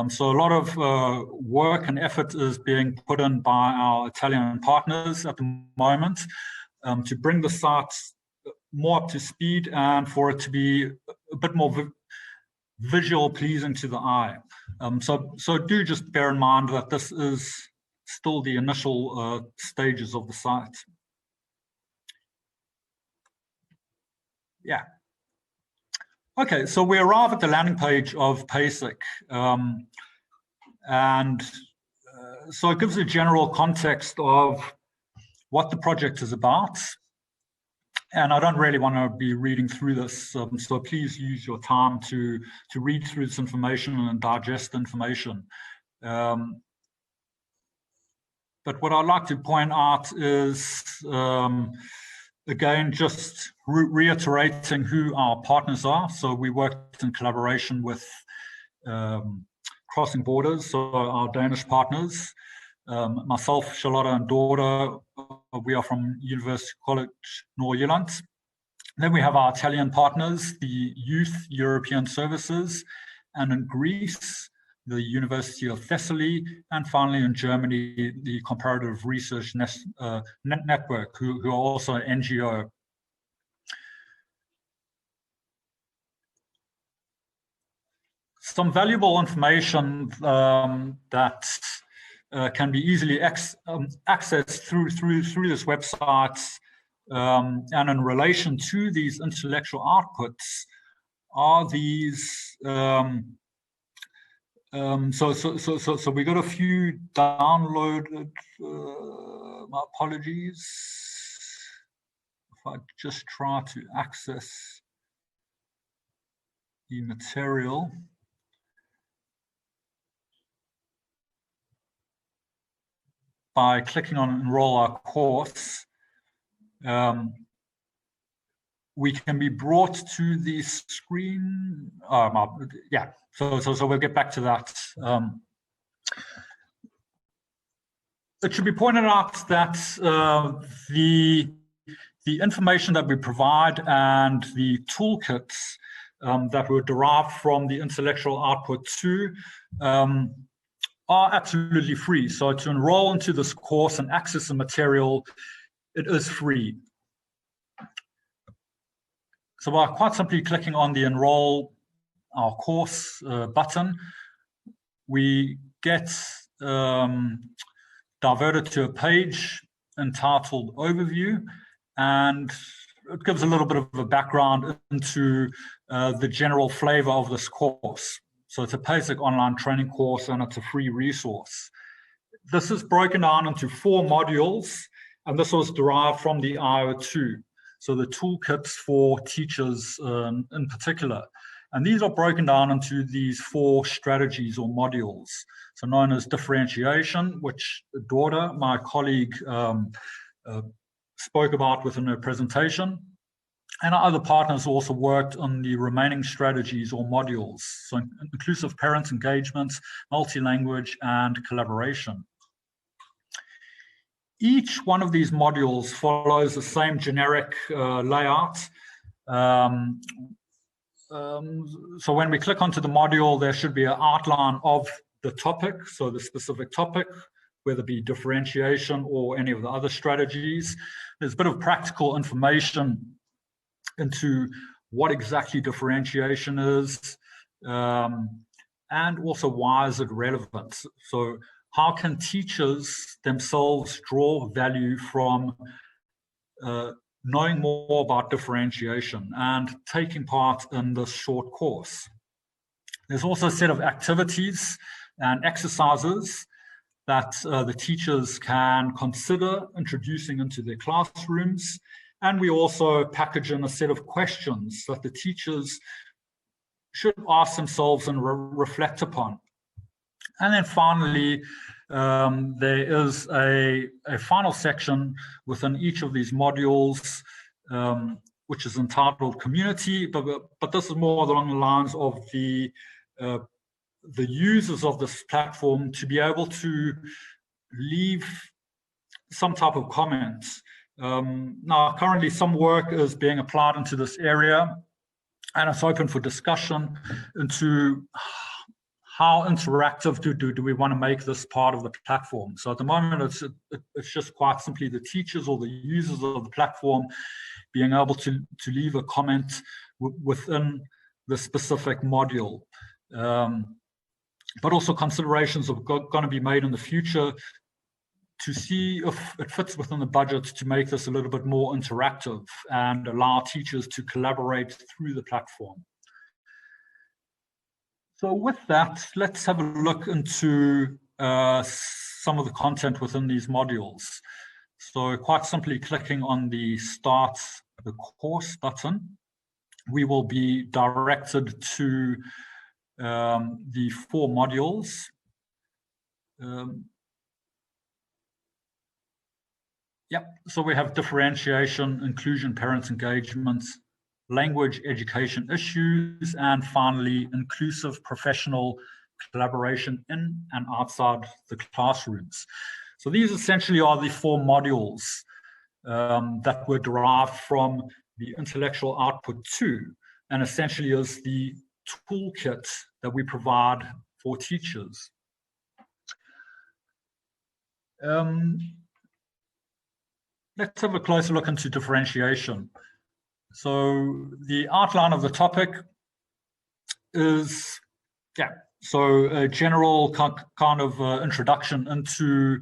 So a lot of work and effort is being put in by our Italian partners at the moment to bring the site more up to speed and for it to be a bit more visual pleasing to the eye. So do just bear in mind that this is still the initial stages of the site. Yeah. Okay, so we arrive at the landing page of Paesic. So it gives a general context of what the project is about. And I don't really want to be reading through this, so please use your time to read through this information and digest information. But what I'd like to point out is, again, just reiterating who our partners are. So we worked in collaboration with Crossing Borders, so our Danish partners. Myself, Charlotte, and Dora, we are from University College Nordjylland. Then we have our Italian partners, the Youth European Services, and in Greece, the University of Thessaly, and finally in Germany, the Comparative Research Network, who are also an NGO. Some valuable information that can be easily accessed through this website and in relation to these intellectual outputs are these. So we got a few downloaded. My apologies. I just try to access the material. By clicking on enroll our course, we can be brought to the screen. Yeah, so we'll get back to that. It should be pointed out that the information that we provide and the toolkits that were derived from the intellectual output 2 are absolutely free. So to enroll into this course and access the material, it is free. So by quite simply clicking on the enroll our course button, we get diverted to a page entitled Overview, and it gives a little bit of a background into the general flavor of this course. So it's a Paesic online training course and it's a free resource. This is broken down into 4 modules, and this was derived from the IO2. So the toolkits for teachers in particular. And these are broken down into these 4 strategies or modules. So known as differentiation, which Dorda, my colleague, spoke about within her presentation. And our other partners also worked on the remaining strategies or modules. So inclusive parent engagement, multi-language, and collaboration. Each one of these modules follows the same generic layout. So when we click onto the module, there should be an outline of the topic, so the specific topic, whether it be differentiation or any of the other strategies. There's a bit of practical information into what exactly differentiation is, and also why is it relevant. So how can teachers themselves draw value from knowing more about differentiation and taking part in this short course? There's also a set of activities and exercises that the teachers can consider introducing into their classrooms. And we also package in a set of questions that the teachers should ask themselves and reflect upon. And then finally, there is a final section within each of these modules, which is entitled Community, but this is more along the lines of the users of this platform to be able to leave some type of comments. Now, currently some work is being applied into this area, and it's open for discussion into how interactive do we want to make this part of the platform. So at the moment, it's just quite simply the teachers or the users of the platform being able to leave a comment within the specific module. But also considerations are going to be made in the future to see if it fits within the budget to make this a little bit more interactive and allow teachers to collaborate through the platform. So with that, let's have a look into some of the content within these modules. So quite simply clicking on the Start the Course button, we will be directed to the 4 modules. So we have differentiation, inclusion, parent engagement, language education issues, and finally, inclusive professional collaboration in and outside the classrooms. So these essentially are the 4 modules that were derived from the intellectual output 2, and essentially is the toolkit that we provide for teachers. Let's have a closer look into differentiation. So the outline of the topic is, so a general kind of introduction into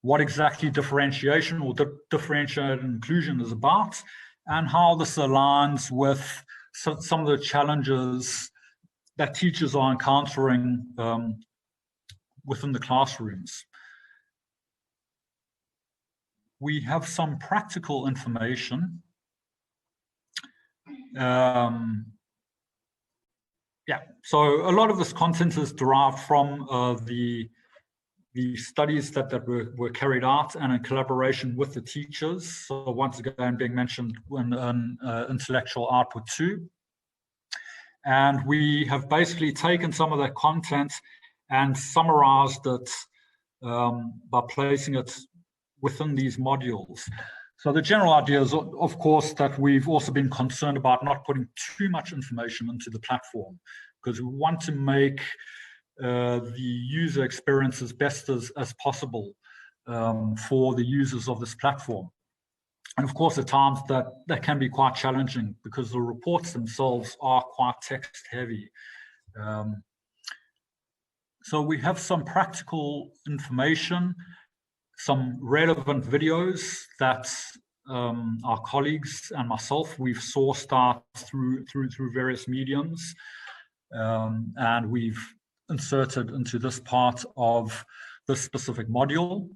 what exactly differentiation or differentiated inclusion is about, and how this aligns with some of the challenges that teachers are encountering within the classrooms. We have some practical information Yeah, so a lot of this content is derived from the studies that were carried out and in collaboration with the teachers. So once again, being mentioned in intellectual output 2. And we have basically taken some of that content and summarized it by placing it within these modules. So the general idea is, of course, that we've also been concerned about not putting too much information into the platform, because we want to make the user experience as best as possible for the users of this platform. And of course, at times that can be quite challenging because the reports themselves are quite text heavy. So we have some practical information, some relevant videos that our colleagues and myself, we've sourced out through various mediums, and we've inserted into this part of this specific module.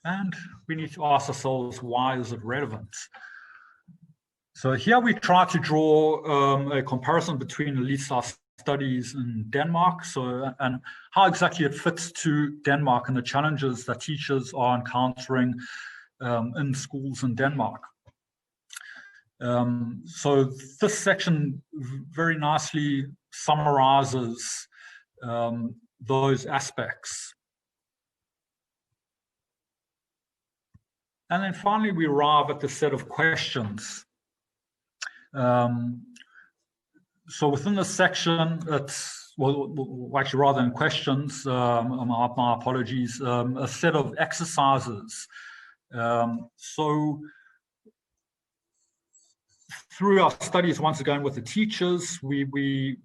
And we need to ask ourselves, why is it relevant? So here we try to draw a comparison between at least our studies in Denmark, and how exactly it fits to Denmark and the challenges that teachers are encountering in schools in Denmark. So this section very nicely summarizes those aspects. And then finally, we arrive at the set of questions. So within this section, it's, well, actually rather than questions, my apologies, a set of exercises. So through our studies, once again with the teachers, we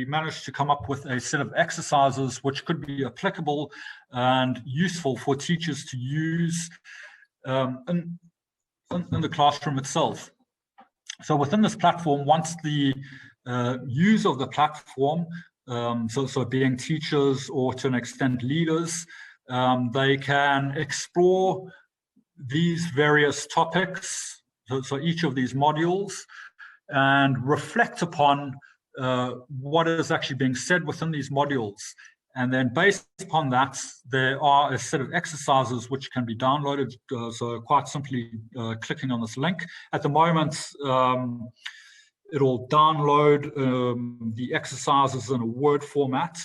managed to come up with a set of exercises which could be applicable and useful for teachers to use in the classroom itself. So within this platform, once the user of the platform, so being teachers or to an extent leaders, they can explore these various topics, so each of these modules, and reflect upon what is actually being said within these modules. And then based upon that, there are a set of exercises which can be downloaded. So quite simply clicking on this link. At the moment, it'll download the exercises in a Word format.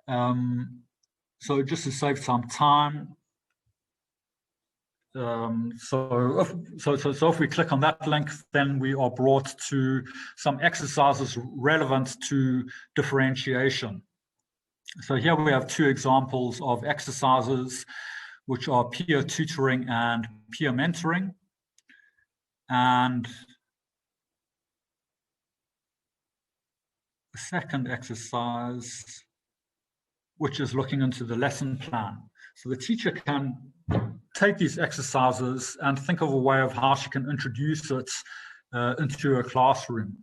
So just to save some time, so if we click on that link, then we are brought to some exercises relevant to differentiation. So here we have two examples of exercises, which are peer tutoring and peer mentoring. And the second exercise, which is looking into the lesson plan. So the teacher can take these exercises and think of a way of how she can introduce it into her classroom.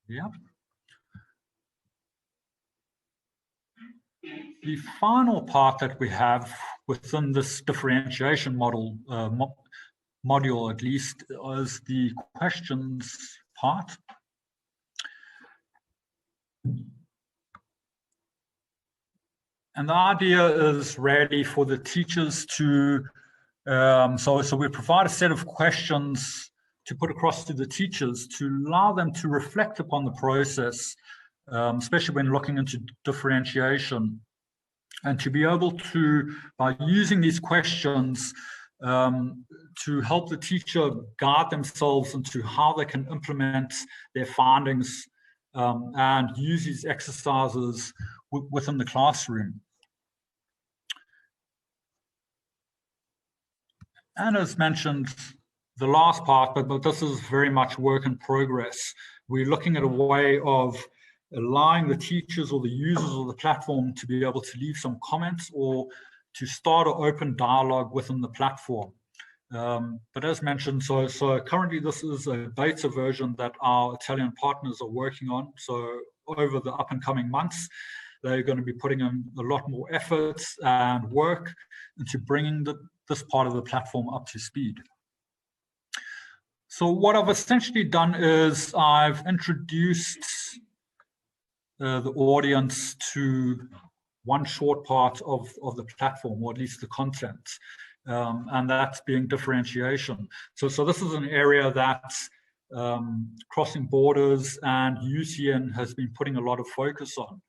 Yeah. The final part that we have within this differentiation model, module at least, is the questions part. And the idea is really for the teachers to, so we provide a set of questions to put across to the teachers to allow them to reflect upon the process, especially when looking into differentiation, and to be able to, by using these questions, to help the teacher guide themselves into how they can implement their findings and use these exercises within the classroom. And as mentioned, the last part, but this is very much work in progress. We're looking at a way of allowing the teachers or the users of the platform to be able to leave some comments or to start an open dialogue within the platform. But as mentioned, so currently this is a beta version that our Italian partners are working on. So over the up and coming months, they're going to be putting in a lot more efforts and work into bringing this part of the platform up to speed. So what I've essentially done is I've introduced the audience to one short part of the platform, or at least the content, and that's being differentiation. So this is an area that Crossing Borders and UCN has been putting a lot of focus on.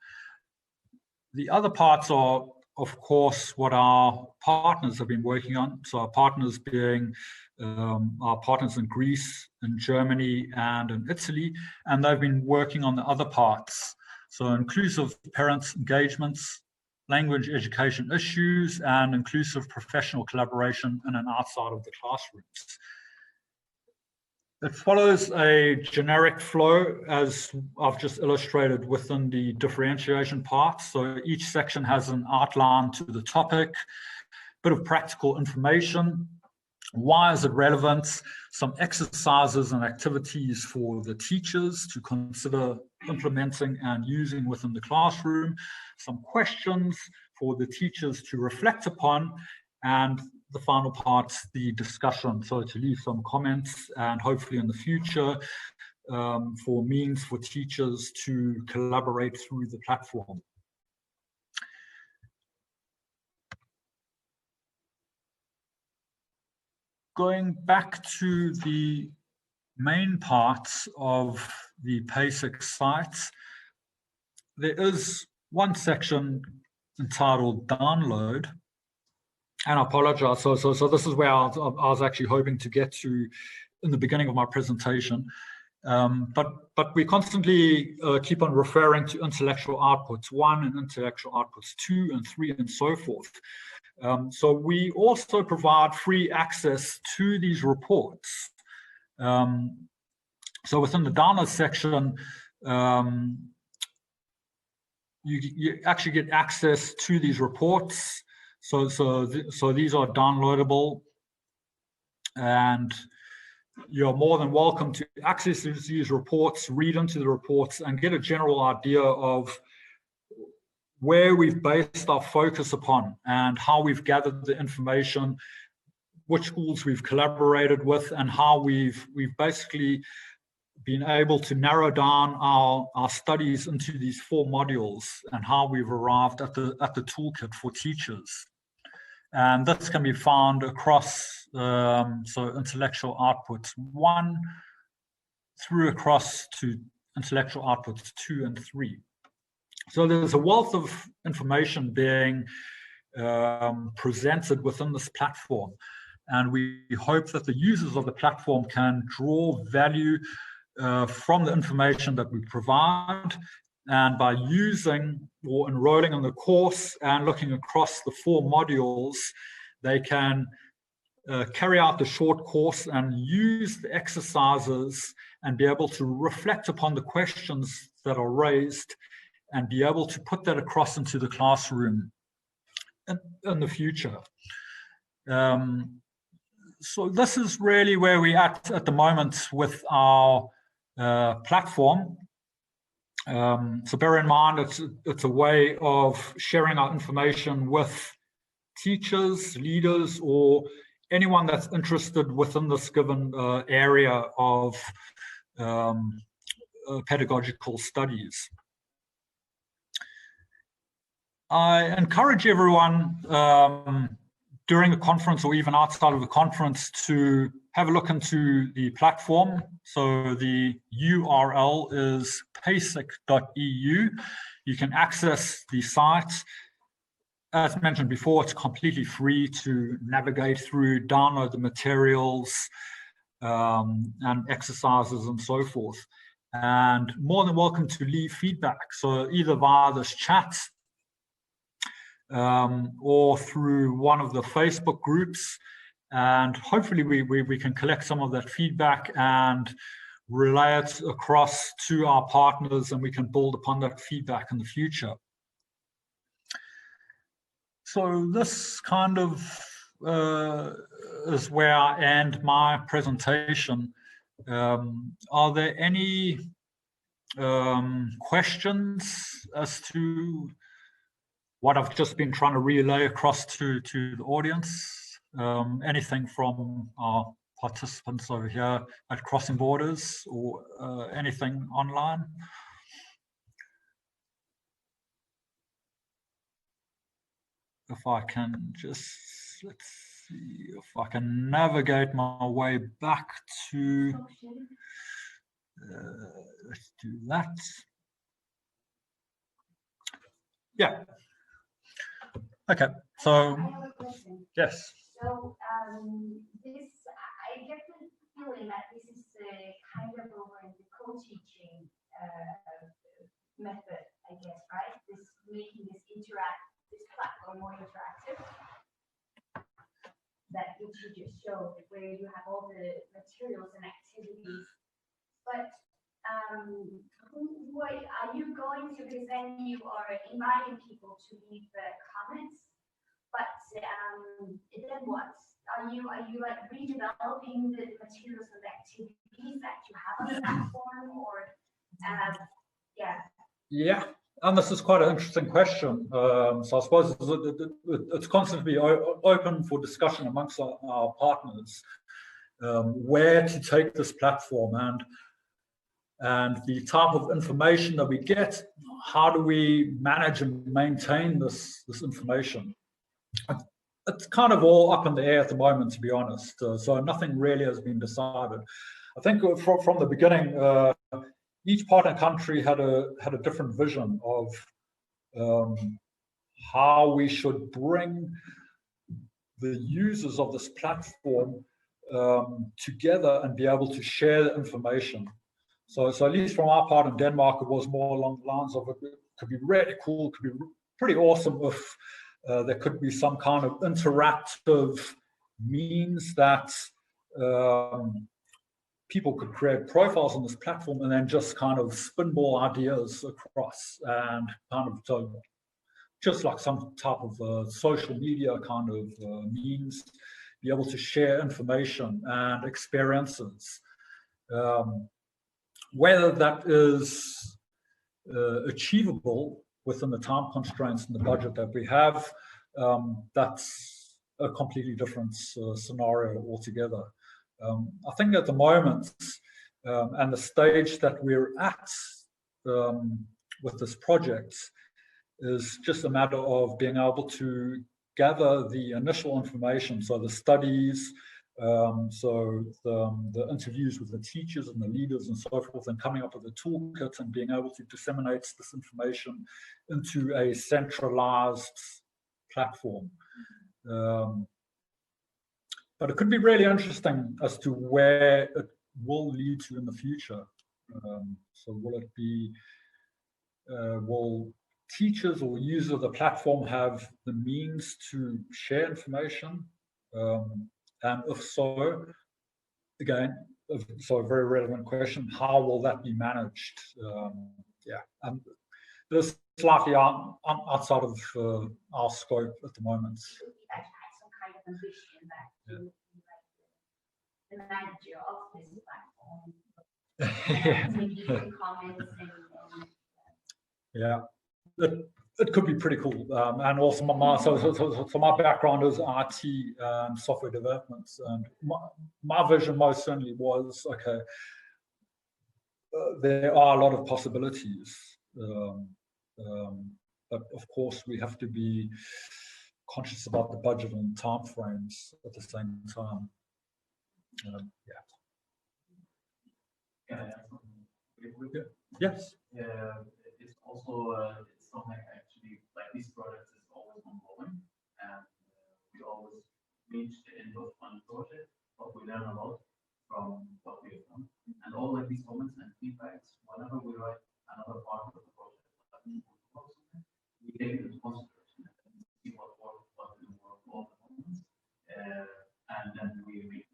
The other parts are, of course, what our partners have been working on. So our partners being our partners in Greece, in Germany, and in Italy, and they've been working on the other parts. So inclusive parents' engagements, language education issues, and inclusive professional collaboration in and outside of the classrooms. It follows a generic flow, as I've just illustrated within the differentiation part. So each section has an outline to the topic, bit of practical information. Why is it relevant? Some exercises and activities for the teachers to consider implementing and using within the classroom. Some questions for the teachers to reflect upon. And the final part, the discussion. So to leave some comments and hopefully in the future for means for teachers to collaborate through the platform. Going back to the main parts of the Paesic site, there is one section entitled Download. And I apologize, so this is where I was actually hoping to get to in the beginning of my presentation. But we constantly keep on referring to intellectual outputs 1 and intellectual outputs 2 and 3 and so forth. So we also provide free access to these reports. So within the download section, you actually get access to these reports. So these are downloadable, and you're more than welcome to access these reports, read into the reports, and get a general idea of where we've based our focus upon and how we've gathered the information, which schools we've collaborated with, and how we've basically been able to narrow down our studies into these 4 modules and how we've arrived at the toolkit for teachers. And this can be found across, so intellectual outputs 1 through across to intellectual outputs 2 and 3. So there's a wealth of information being presented within this platform. And we hope that the users of the platform can draw value from the information that we provide. And by using or enrolling in the course and looking across the 4 modules, they can carry out the short course and use the exercises and be able to reflect upon the questions that are raised and be able to put that across into the classroom in the future. So this is really where we're at the moment with our platform. So bear in mind, it's a way of sharing our information with teachers, leaders, or anyone that's interested within this given area of pedagogical studies. I encourage everyone during the conference or even outside of the conference to have a look into the platform. So the URL is paesic.eu. You can access the site. As mentioned before, it's completely free to navigate through, download the materials and exercises and so forth. And more than welcome to leave feedback. So either via this chat or through one of the Facebook groups. And hopefully we can collect some of that feedback and relay it across to our partners, and we can build upon that feedback in the future. So this kind of is where I end my presentation. Are there any questions as to what I've just been trying to relay across to the audience? Anything from our participants over here at Crossing Borders, or anything online? If I can just, let's see if I can navigate my way back to, let's do that. Yeah. Okay, so, yes. So this, I get the feeling that this is kind of over in the co-teaching method, I guess, right? This making this platform more interactive. That which you just showed, where you have all the materials and activities. But who are you going to? Because then you are inviting people to leave comments. But then what? Are you like redeveloping the materials and the activities that you have on the platform, or yeah? Yeah, and this is quite an interesting question. So I suppose it's constantly open for discussion amongst our partners, where to take this platform and the type of information that we get. How do we manage and maintain this information? It's kind of all up in the air at the moment, to be honest. So nothing really has been decided. I think from the beginning, each partner country had a different vision of how we should bring the users of this platform together and be able to share the information. So at least from our part in Denmark, it was more along the lines of, it could be really cool, could be pretty awesome if there could be some kind of interactive means that people could create profiles on this platform and then just kind of spinball ideas across and kind of just like some type of social media kind of means, be able to share information and experiences. Whether that is achievable within the time constraints and the budget that we have, that's a completely different scenario altogether. I think at the moment, and the stage that we're at with this project, is just a matter of being able to gather the initial information, so the studies, so the interviews with the teachers and the leaders and so forth, and coming up with a toolkit and being able to disseminate this information into a centralized platform. But it could be really interesting as to where it will lead to in the future. So will it be, will teachers or users of the platform have the means to share information? And if so, again, so a very relevant question, how will that be managed? Yeah, this is slightly outside of our scope at the moment. Some kind of ambition that you would be like the manager of this platform. Making comments and yeah. It could be pretty cool, and also my background is IT and software development, and my vision most certainly was, okay, there are a lot of possibilities, but of course we have to be conscious about the budget and time frames at the same time. Yes. It's also it's something actually like these projects is always ongoing, and we always reach the end of one project, but we learn a lot from what we have done, and all like these comments and feedbacks. Whenever we write another part of the project, we take it into consideration and see what worked, what didn't work, all the moments, and then we read.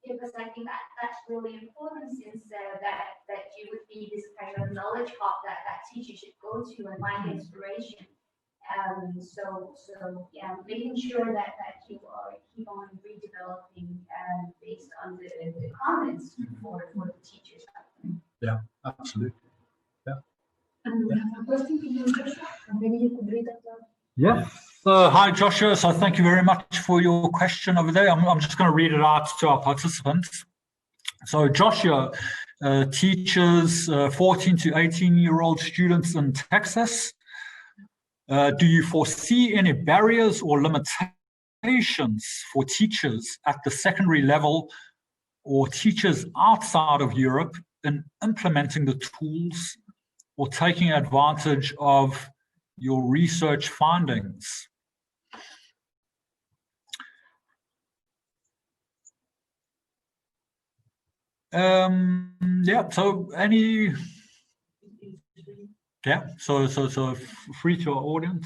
Because I think that's really important, since that you would be this kind of knowledge hub that teachers should go to and find inspiration. So yeah, making sure that you keep on redeveloping based on the comments for the teachers. Yeah, absolutely. Yeah. And we have a question from Joshua. Maybe you could read that out. Yeah. Hi, Joshua. So thank you very much for your question over there. I'm just going to read it out to our participants. So Joshua teaches 14 to 18-year-old students in Texas. Do you foresee any barriers or limitations for teachers at the secondary level or teachers outside of Europe in implementing the tools or taking advantage of your research findings? Yeah, so so free to our audience.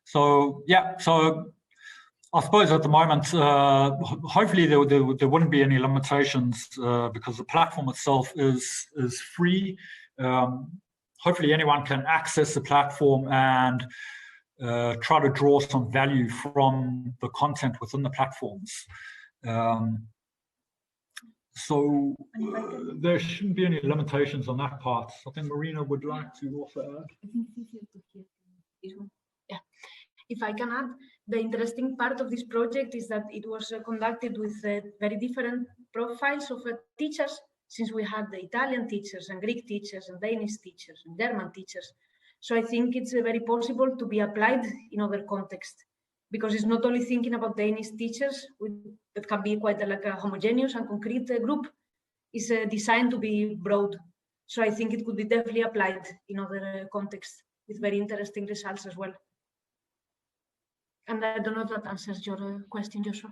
So I suppose at the moment, hopefully there wouldn't be any limitations because the platform itself is free. Hopefully anyone can access the platform and try to draw some value from the content within the platforms. So there shouldn't be any limitations on that part. I think Marina would like to also add. Yeah, if I can add, the interesting part of this project is that it was conducted with very different profiles of teachers, since we had the Italian teachers and Greek teachers and Danish teachers and German teachers. So I think it's very possible to be applied in other contexts, because it's not only thinking about Danish teachers that can be quite like a homogeneous and concrete group. It's designed to be broad. So I think it could be definitely applied in other contexts with very interesting results as well. And I don't know if that answers your question, Joshua.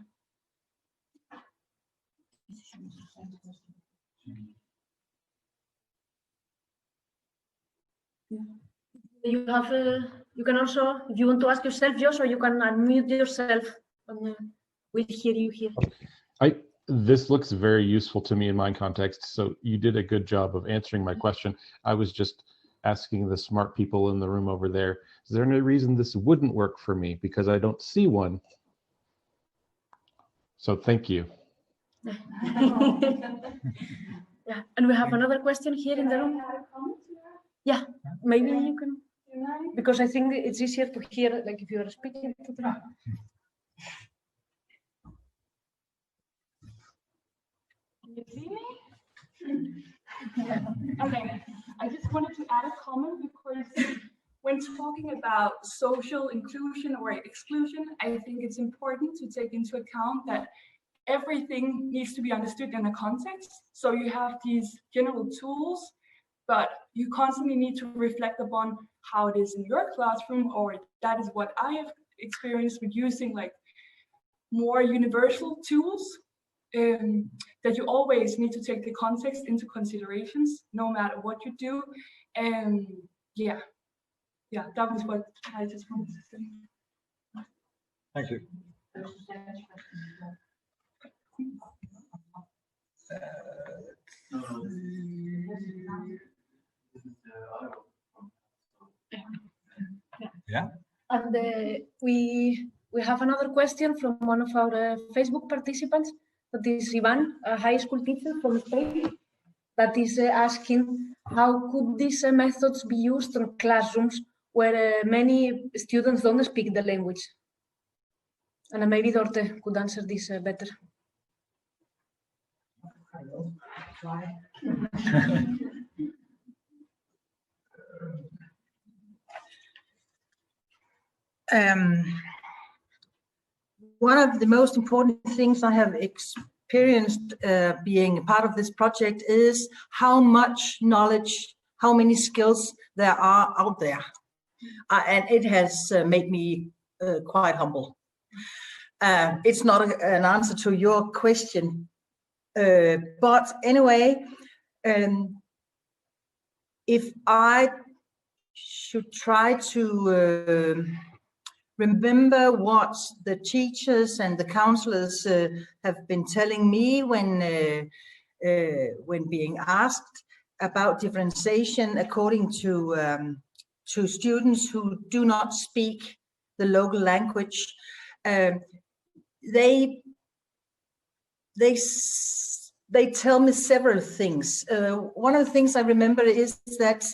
You have you can also, if you want to ask yourself, Joshua, you can unmute yourself and we'll hear you here. This looks very useful to me in my context, so you did a good job of answering my question. I was just asking the smart people in the room over there, is there any reason this wouldn't work for me? Because I don't see one. So thank you. Yeah, and we have another question here in the room. Yeah, maybe you can, because I think it's easier to hear, like if you are speaking to them. Can you see me? Okay, I just wanted to add a comment because when talking about social inclusion or exclusion, I think it's important to take into account that everything needs to be understood in a context. So you have these general tools, but you constantly need to reflect upon how it is in your classroom, or that is what I have experienced with using like more universal tools. That you always need to take the context into considerations, no matter what you do. And yeah, that was what I just wanted to say. Thank you. Yeah. And we have another question from one of our Facebook participants. That is Ivan, a high school teacher from Spain, that is asking how could these methods be used in classrooms where many students don't speak the language? And maybe Dorte could answer this better. One of the most important things I have experienced being a part of this project is how much knowledge, how many skills there are out there. And it has made me quite humble. It's not an answer to your question, but anyway, if I should try to remember what the teachers and the counselors have been telling me when being asked about differentiation according to to students who do not speak the local language. They tell me several things. One of the things I remember is that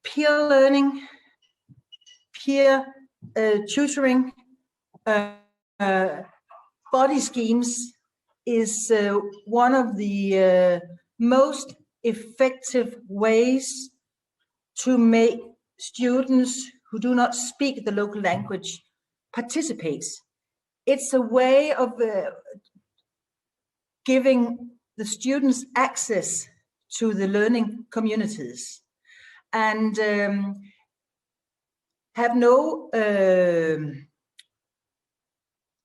peer learning, peer tutoring, body schemes is one of the most effective ways to make students who do not speak the local language participate. It's a way of giving the students access to the learning communities and have no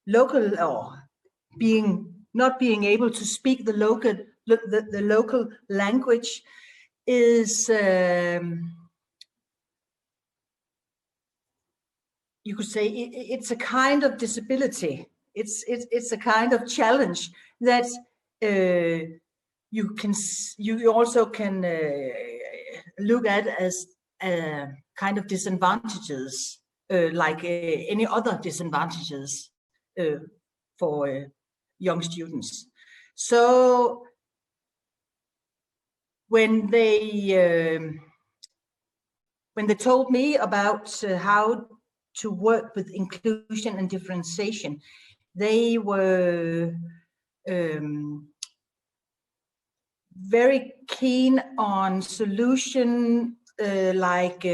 local or not being able to speak the local language is you could say it's a kind of disability. It's a kind of challenge that you also can look at as kind of disadvantages, like any other disadvantages for young students. So when they told me about how to work with inclusion and differentiation, they were very keen on solution like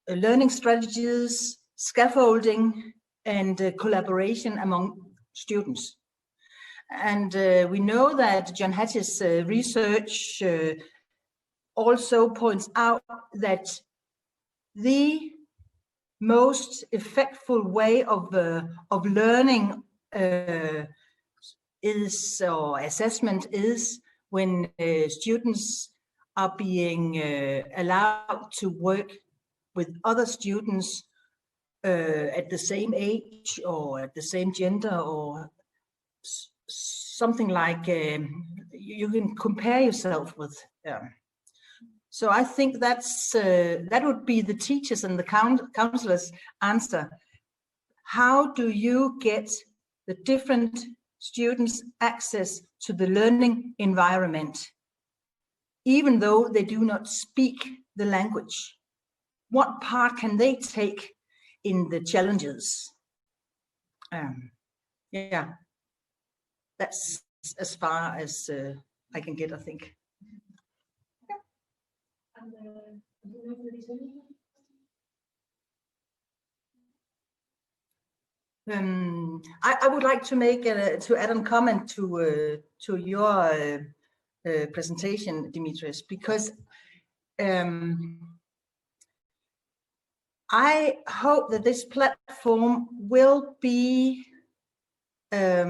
learning strategies, scaffolding, and collaboration among students. And we know that John Hattie's research also points out that the most effective way of learning or assessment is when students are being allowed to work with other students at the same age or at the same gender or something like you can compare yourself with. So I think that would be the teachers and the counselors' answer. How do you get the different students access to the learning environment, even though they do not speak the language? What part can they take in the challenges? Yeah, that's as far as I can get, I think. I would like to make to add a comment to your presentation, Dimitris, because I hope that this platform will be a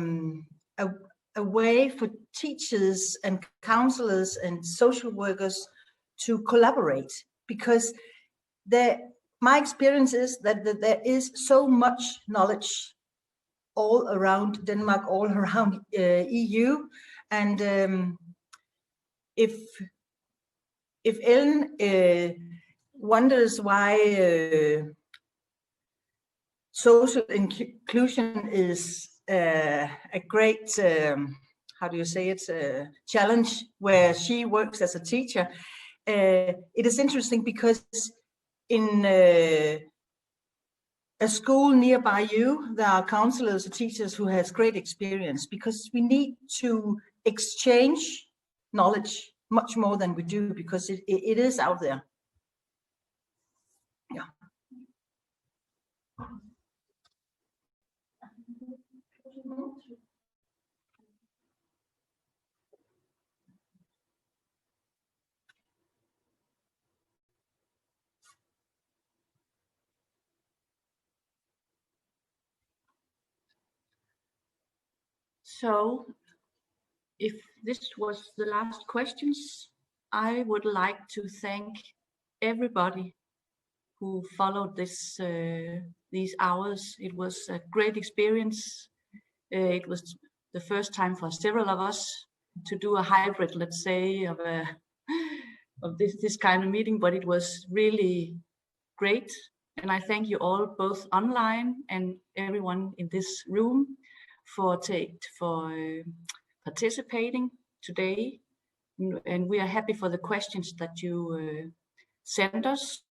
way for teachers and counselors and social workers to collaborate, because my experience is that there is so much knowledge all around Denmark, all around EU, and if Ellen wonders why social inclusion is a great, how do you say it, challenge where she works as a teacher, it is interesting because in a school nearby you, there are counselors or teachers who has great experience, because we need to exchange knowledge much more than we do, because it is out there. Yeah. So if this was the last questions, I would like to thank everybody who followed this these hours. It was a great experience. It was the first time for several of us to do a hybrid, let's say, of of this kind of meeting, but it was really great. And I thank you all, both online and everyone in this room, for participating today. And we are happy for the questions that you sent us.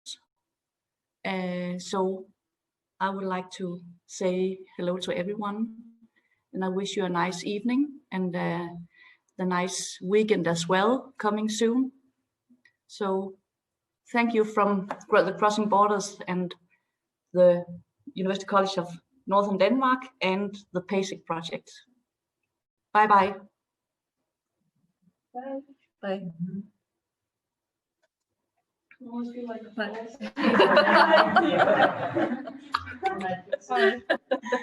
So I would like to say hello to everyone, and I wish you a nice evening and the nice weekend as well, coming soon. So thank you from the Crossing Borders and the University College of Northern Denmark and the Paesic project. Bye-bye. Bye. Bye. Almost feel like a Bye. Bye.